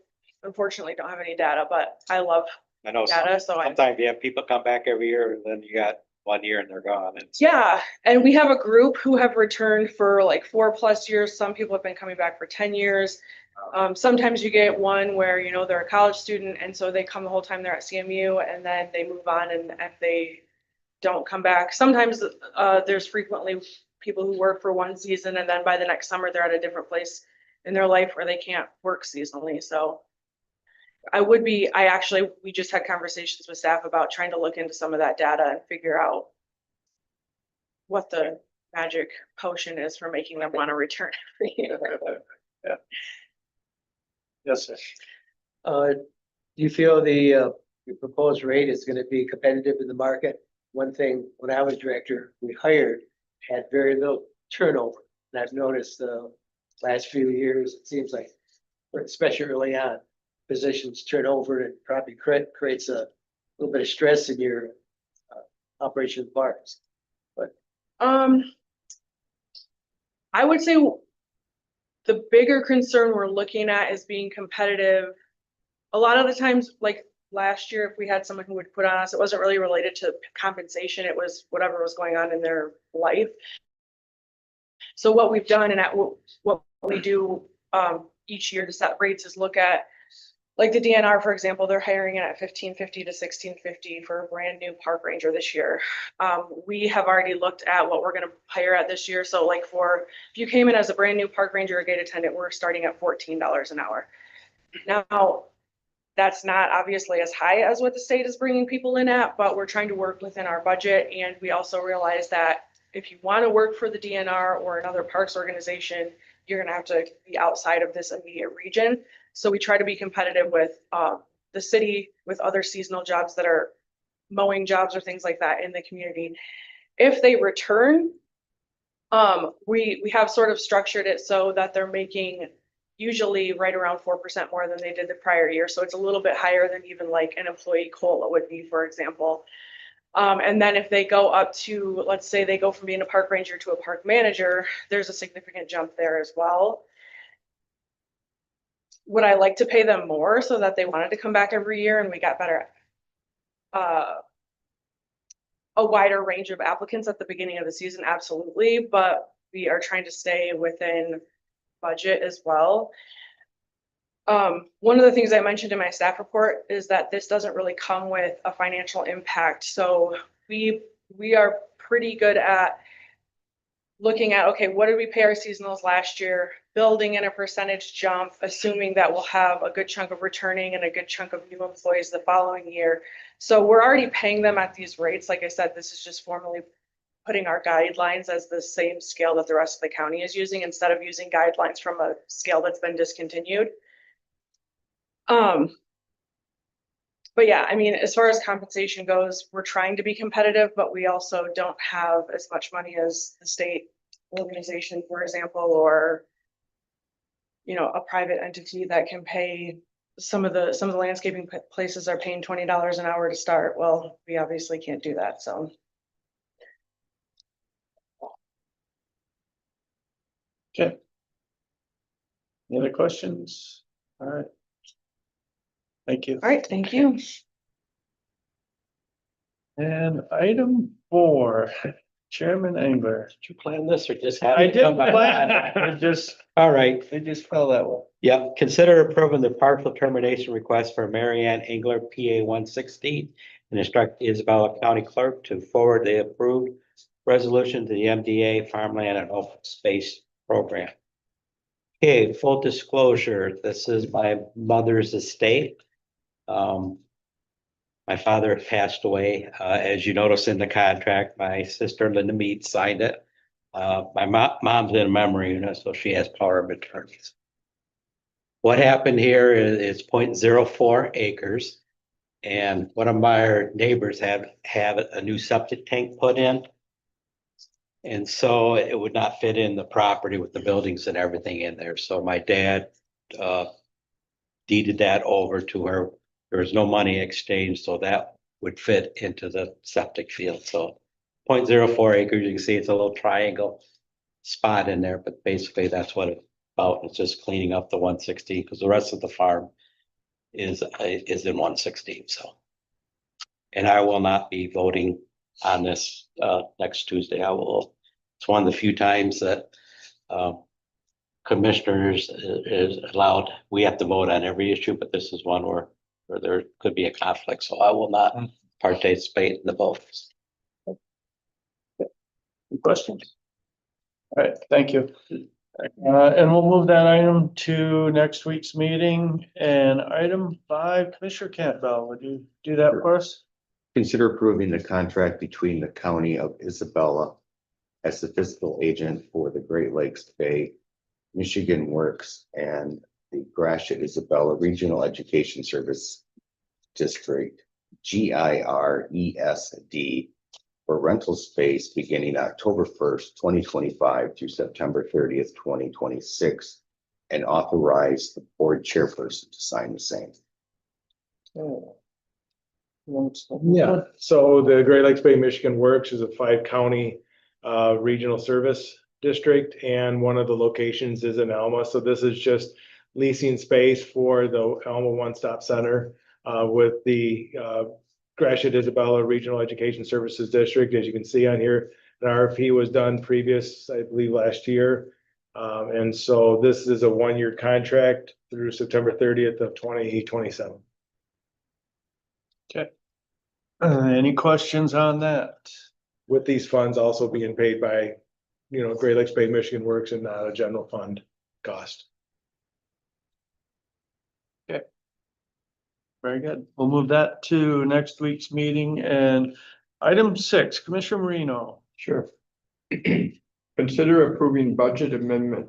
[SPEAKER 16] unfortunately don't have any data, but I love
[SPEAKER 7] I know
[SPEAKER 16] data, so I.
[SPEAKER 7] sometimes you have people come back every year and then you got 1 year and they're gone.
[SPEAKER 16] Yeah, and we have a group who have returned for like 4+ years. Some people have been coming back for 10 years. Sometimes you get one where, you know, they're a college student and so they come the whole time they're at CMU and then they move on and if they don't come back. Sometimes there's frequently people who work for one season and then by the next summer they're at a different place in their life where they can't work seasonally. So we just had conversations with staff about trying to look into some of that data and figure out what the magic potion is for making them want to return every year.
[SPEAKER 3] Yeah. Yes, sir.
[SPEAKER 6] Do you feel the proposed rate is gonna be competitive in the market? One thing, when I was director, we had very little turnover. And I've noticed the last few years, it seems like, especially early on, positions turn over and probably creates a little bit of stress in your operation of bars.
[SPEAKER 16] I would say the bigger concern we're looking at is being competitive. A lot of the times, like last year, if we had someone who would put on us, it wasn't really related to compensation. It was whatever was going on in their life. So what we've done and what we do each year to set rates is look at, like the DNR, for example, they're hiring it at $15.50 to $16.50 for a brand new park ranger this year. We have already looked at what we're going to hire at this year. So like if you came in as a brand new park ranger or gate attendant, we're starting at $14 an hour. Now, that's not obviously as high as what the state is bringing people in at, but we're trying to work within our budget. And we also realize that if you want to work for the DNR or another parks organization, you're going to have to be outside of this immediate region. So we try to be competitive with the city, with other seasonal jobs that are mowing jobs or things like that in the community. If they return, we have sort of structured it so that they're making usually right around 4% more than they did the prior year. So it's a little bit higher than even like an employee COLA would be, for example. And then if they go up to, let's say they go from being a park ranger to a park manager, there's a significant jump there as well. Would I like to pay them more so that they wanted to come back every year and we got better, a wider range of applicants at the beginning of the season? Absolutely. But we are trying to stay within budget as well. One of the things I mentioned in my staff report is that this doesn't really come with a financial impact. So we are pretty good at looking at, okay, what did we pay our seasonals last year, building in a percentage jump, assuming that we'll have a good chunk of returning and a good chunk of new employees the following year. So we're already paying them at these rates. Like I said, this is just formally putting our guidelines as the same scale that the rest of the county is using instead of using guidelines from a scale that's been discontinued. But yeah, I mean, as far as compensation goes, we're trying to be competitive, but we also don't have as much money as the state organization, for example, or, you know, a private entity that can pay. Some of the landscaping places are paying $20 an hour to start. Well, we obviously can't do that, so.
[SPEAKER 3] Okay. Any other questions? All right. Thank you.
[SPEAKER 16] All right, thank you.
[SPEAKER 3] And item 4, Chairman Engler.
[SPEAKER 7] Did you plan this or just have?
[SPEAKER 3] I
[SPEAKER 7] it
[SPEAKER 3] didn't
[SPEAKER 7] come by?
[SPEAKER 3] plan.
[SPEAKER 7] All right.
[SPEAKER 3] It just fell that way.
[SPEAKER 7] Yep, consider approving the partial termination request for Mary Ann Engler, PA 116, and instruct Isabella County Clerk to forward the approved resolution to the MDA Farmland and Open Space Program. Okay, full disclosure, this is my mother's estate. My father passed away, as you notice in the contract. My sister Linda Mead signed it. My mom's in a memory unit, so she has power of attorney. What happened here is 0.04 acres. And one of my neighbors have a new septic tank put in. And so it would not fit in the property with the buildings and everything in there. So my dad deeded that over to her. There was no money exchanged, so that would fit into the septic field. So 0.04 acres, you can see it's a little triangle spot in there, but basically that's what it's about. It's just cleaning up the 160 because the rest of the farm is in 160, so. And I will not be voting on this next Tuesday. It's one of the few times that commissioners is allowed, we have to vote on every issue, but this is one where there could be a conflict, so I will not participate in the votes.
[SPEAKER 3] Any questions? All right, thank you. And we'll move that item to next week's meeting. And item 5, Commissioner Campbell, would you do that for us?
[SPEAKER 8] Consider approving the contract between the County of Isabella as the fiscal agent for the Great Lakes Bay Michigan Works and the Gratiot Isabella Regional Education Service District, GIRESD, for rental space beginning October 1st, 2025 through September 30th, 2026, and authorize the board chairperson to sign the same.
[SPEAKER 11] Yeah, so the Great Lakes Bay Michigan Works is a 5-county regional service district, and one of the locations is in Alma. So this is just leasing space for the Alma One Stop Center with the Gratiot Isabella Regional Education Services District. As you can see on here, an RFP was done previous, I believe, last year. And so this is a 1-year contract through September 30th of 2027.
[SPEAKER 3] Okay. Any questions on that?
[SPEAKER 11] With these funds also being paid by, Great Lakes Bay Michigan Works and not a general fund cost.
[SPEAKER 3] Okay. Very good. We'll move that to next week's meeting. And item 6, Commissioner Marino.
[SPEAKER 17] Sure. Consider approving budget amendment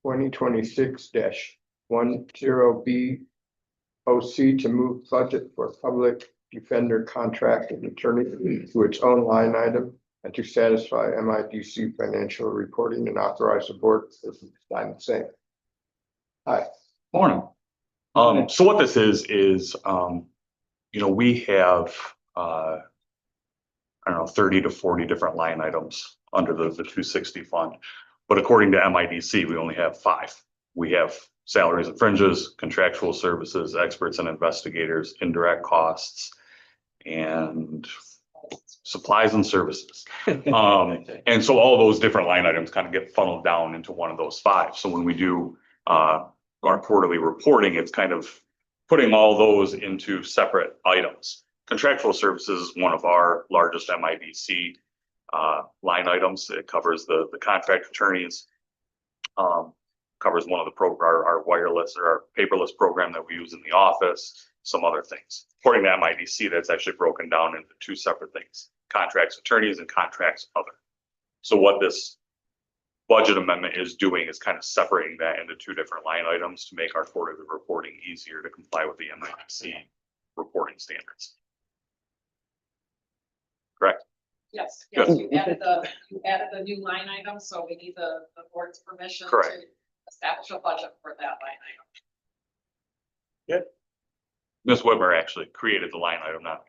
[SPEAKER 17] 2026-10B OC to move budget for public defender contracted attorney to its own line item and to satisfy MIDC financial reporting and authorize the board to sign the same. Hi.
[SPEAKER 10] Morning. So what this is, we have, 30 to 40 different line items under the 260 fund. But according to MIDC, we only have 5. We have salaries and fringes, contractual services, experts and investigators, indirect costs, and supplies and services. And so all those different line items kind of get funneled down into one of those 5. So when we do our quarterly reporting, it's kind of putting all those into separate items. Contractual services is one of our largest MIDC line items. It covers the contract attorneys, covers one of the our wireless or our paperless program that we use in the office, some other things. According to MIDC, that's actually broken down into 2 separate things: contracts attorneys and contracts other. So what this budget amendment is doing is kind of separating that into 2 different line items to make our quarterly reporting easier to comply with the MIDC reporting standards. Correct?
[SPEAKER 18] Yes,
[SPEAKER 10] Good.
[SPEAKER 18] yes, you added the new line item, so we need the board's permission to
[SPEAKER 10] Correct.
[SPEAKER 18] establish a budget for that line item.
[SPEAKER 10] Ms. Whitmer actually created the line item, not.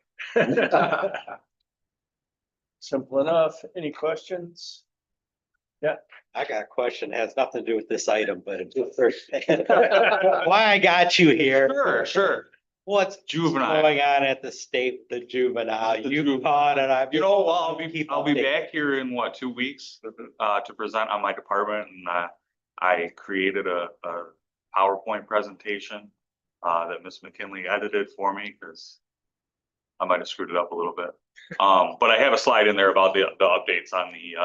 [SPEAKER 3] Simple enough. Any questions? Yeah.
[SPEAKER 7] I got a question, has nothing to do with this item, but it's first. Why I got you here?
[SPEAKER 10] Sure.
[SPEAKER 7] What's
[SPEAKER 10] Juvenile.
[SPEAKER 7] going on at the state, with the juvenile? You caught it.
[SPEAKER 10] I'll be back here in 2 weeks to present on my department, and I created a PowerPoint presentation that Ms. McKinley edited for me because I might have screwed it up a little bit. But I have a slide in there about the updates on the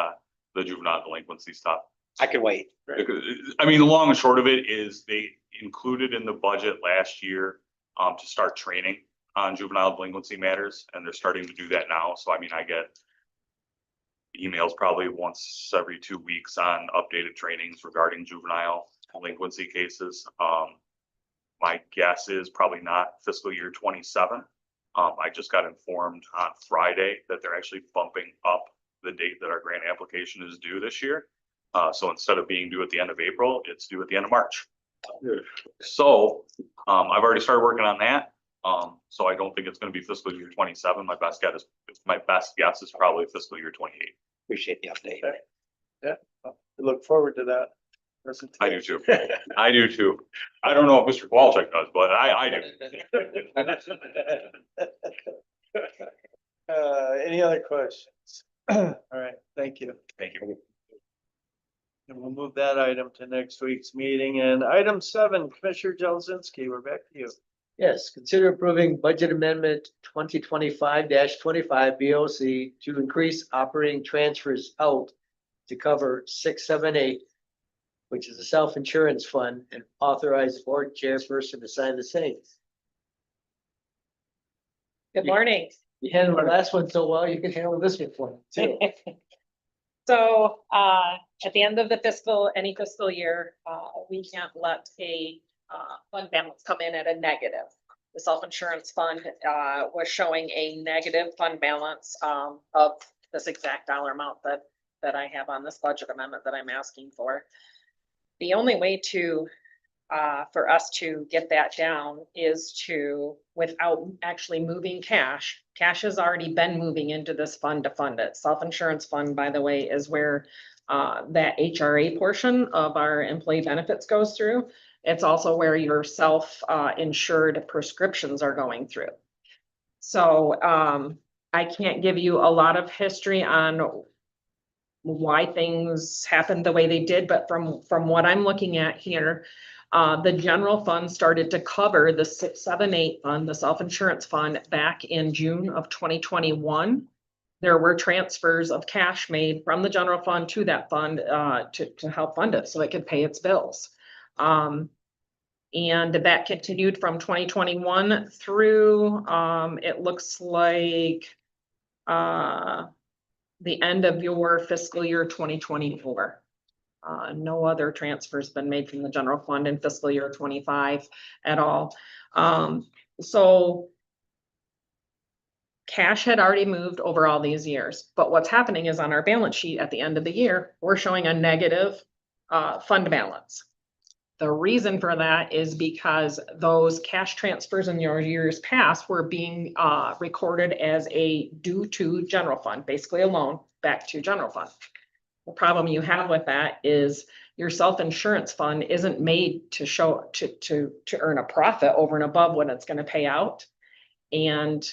[SPEAKER 10] juvenile delinquency stuff.
[SPEAKER 7] I can wait.
[SPEAKER 10] I mean, the long and short of it is they included in the budget last year to start training on juvenile delinquency matters, and they're starting to do that now. So, I mean, I get emails probably once every 2 weeks on updated trainings regarding juvenile delinquency cases. My guess is probably not fiscal year 27. I just got informed on Friday that they're actually bumping up
[SPEAKER 19] the date that our grant application is due this year. So instead of being due at the end of April, it's due at the end of March. So, I've already started working on that. So I don't think it's gonna be fiscal year 27. My best guess is probably fiscal year 28.
[SPEAKER 2] Appreciate the update.
[SPEAKER 3] Yeah, I look forward to that.
[SPEAKER 19] I do too. I do too. I don't know if Mr. Kowalczyk does, but I do.
[SPEAKER 3] Any other questions? All right, thank you.
[SPEAKER 19] Thank you.
[SPEAKER 3] And we'll move that item to next week's meeting. And item 7, Commissioner Jelzinski, we're back to you.
[SPEAKER 6] Yes, consider approving budget amendment 2025-25 BOC to increase operating transfers out to cover 678, which is a self-insurance fund, and authorize board chairperson to sign the same.
[SPEAKER 18] Good morning.
[SPEAKER 6] You handled the last one so well, you can handle this one for me too.
[SPEAKER 18] So, at the end of any fiscal year, we can't let a, fund balance come in at a negative. The self-insurance fund, was showing a negative fund balance, of this exact dollar amount that I have on this budget amendment that I'm asking for. The only way to, for us to get that down is to, without actually moving cash has already been moving into this fund to fund it. Self-insurance fund, by the way, is where that HRA portion of our employee benefits goes through. It's also where your self-insured prescriptions are going through. So I can't give you a lot of history on why things happened the way they did, but from what I'm looking at here, the general fund started to cover the 678 fund, the self-insurance fund, back in June of 2021. There were transfers of cash made from the general fund to that fund to help fund it so it could pay its bills. And that continued from 2021 through, it looks like the end of your fiscal year 2024. No other transfers been made from the general fund in fiscal year 25 at all. So cash had already moved over all these years, but what's happening is on our balance sheet at the end of the year, we're showing a negative fund balance. The reason for that is because those cash transfers in your years past were being recorded as a due to general fund, basically a loan back to general fund. The problem you have with that is your self-insurance fund isn't made to show to earn a profit over and above what it's going to pay out. And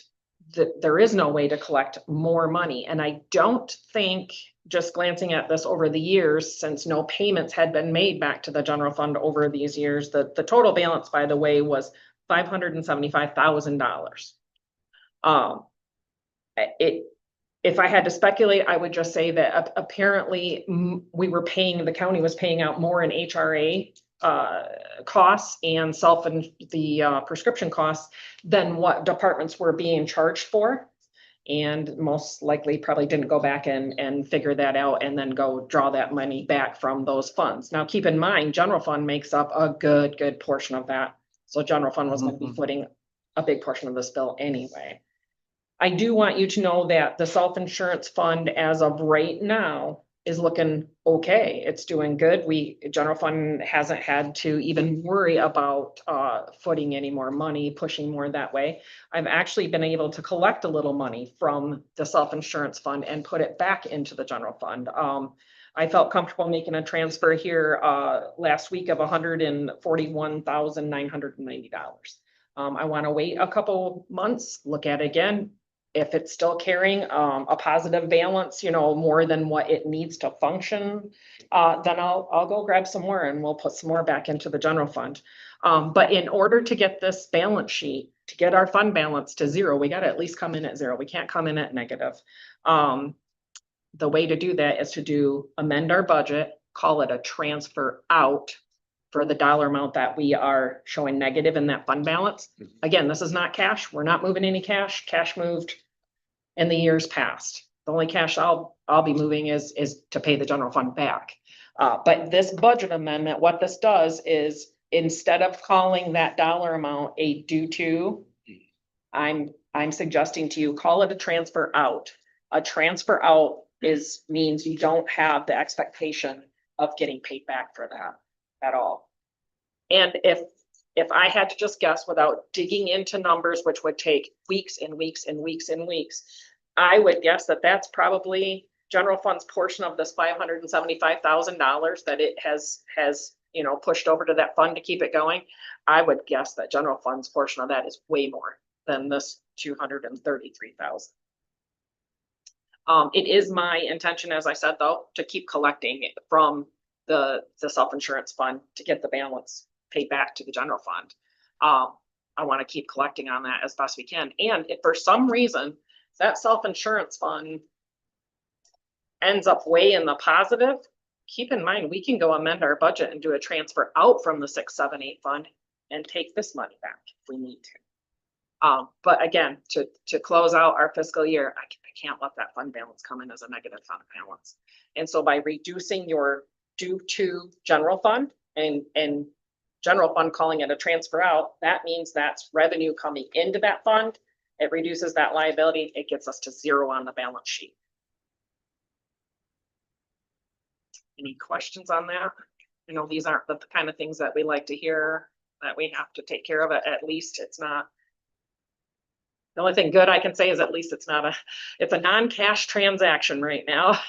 [SPEAKER 18] there is no way to collect more money. And I don't think, just glancing at this over the years, since no payments had been made back to the general fund over these years, the total balance, by the way, was $575,000. If I had to speculate, I would just say that apparently the county was paying out more in HRA costs and the prescription costs than what departments were being charged for. And most likely probably didn't go back and figure that out and then go draw that money back from those funds. Now, keep in mind, general fund makes up a good portion of that. So general fund was going to be footing a big portion of this bill anyway. I do want you to know that the self-insurance fund as of right now is looking okay. It's doing good. General fund hasn't had to even worry about footing any more money, pushing more that way. I've actually been able to collect a little money from the self-insurance fund and put it back into the general fund. I felt comfortable making a transfer here last week of $141,990. I want to wait a couple months, look at it again. If it's still carrying a positive balance, more than what it needs to function, then I'll go grab some more and we'll put some more back into the general fund. But in order to get this balance sheet, to get our fund balance to zero, we got to at least come in at zero. We can't come in at negative. The way to do that is to amend our budget, call it a transfer out for the dollar amount that we are showing negative in that fund balance. Again, this is not cash. We're not moving any cash. Cash moved in the years past. The only cash I'll be moving is to pay the general fund back. But this budget amendment, what this does is instead of calling that dollar amount a due to, I'm suggesting to you, call it a transfer out. A transfer out means you don't have the expectation of getting paid back for that at all. And if I had to just guess without digging into numbers, which would take weeks and weeks and weeks and weeks, I would guess that that's probably general fund's portion of this $575,000 that it has, you know, pushed over to that fund to keep it going. I would guess that general fund's portion of that is way more than this 233,000. It is my intention, as I said, though, to keep collecting from the self-insurance fund to get the balance paid back to the general fund. I want to keep collecting on that as best we can. And if for some reason that self-insurance fund ends up way in the positive, keep in mind, we can go amend our budget and do a transfer out from the 678 fund and take this money back if we need to. But again, to close out our fiscal year, I can't let that fund balance come in as a negative fund balance. And so by reducing your due to general fund and general fund calling it a transfer out, that means that's revenue coming into that fund. It reduces that liability. It gets us to zero on the balance sheet. Any questions on that? You know, these aren't the kind of things that we like to hear, that we have to take care of it. At least it's not. The only thing good I can say is at least it's a non-cash transaction right now.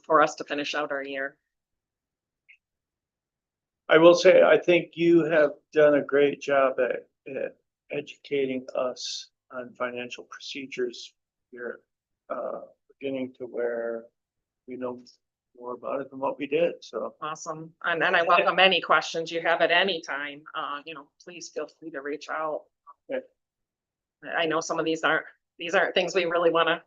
[SPEAKER 18] For us to finish out our year.
[SPEAKER 3] I will say, I think you have done a great job at educating us on financial procedures. You're beginning to where we know more about it than what we did, so.
[SPEAKER 18] Awesome. And I welcome any questions you have at any time. You know, please feel free to reach out.
[SPEAKER 3] Okay.
[SPEAKER 18] I know some of these aren't things we really want to,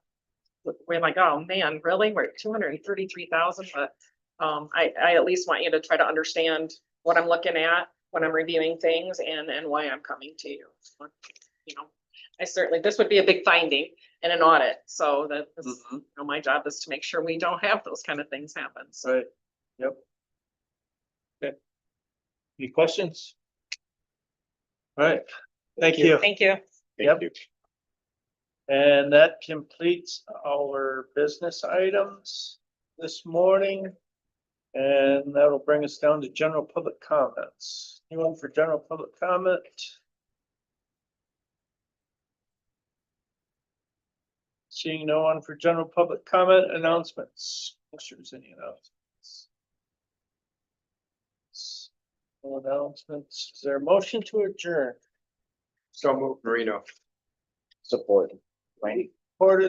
[SPEAKER 18] we're like, oh man, really? We're at 233,000, but I at least want you to try to understand what I'm looking at when I'm reviewing things and why I'm coming to you. You know, this would be a big finding in an audit. So that you know, my job is to make sure we don't have those kind of things happen. So.
[SPEAKER 3] Right. Yep. Okay. Any questions? All right. Thank you.
[SPEAKER 18] Thank you.
[SPEAKER 3] Yep. And that completes our business items this morning. And that'll bring us down to general public comments. Anyone for general public comment? Seeing no one for general public comment, announcements. Commissioners, any announcements? No announcements. Is there a motion to adjourn?
[SPEAKER 17] So moved, Marino.
[SPEAKER 13] Support.
[SPEAKER 3] Supported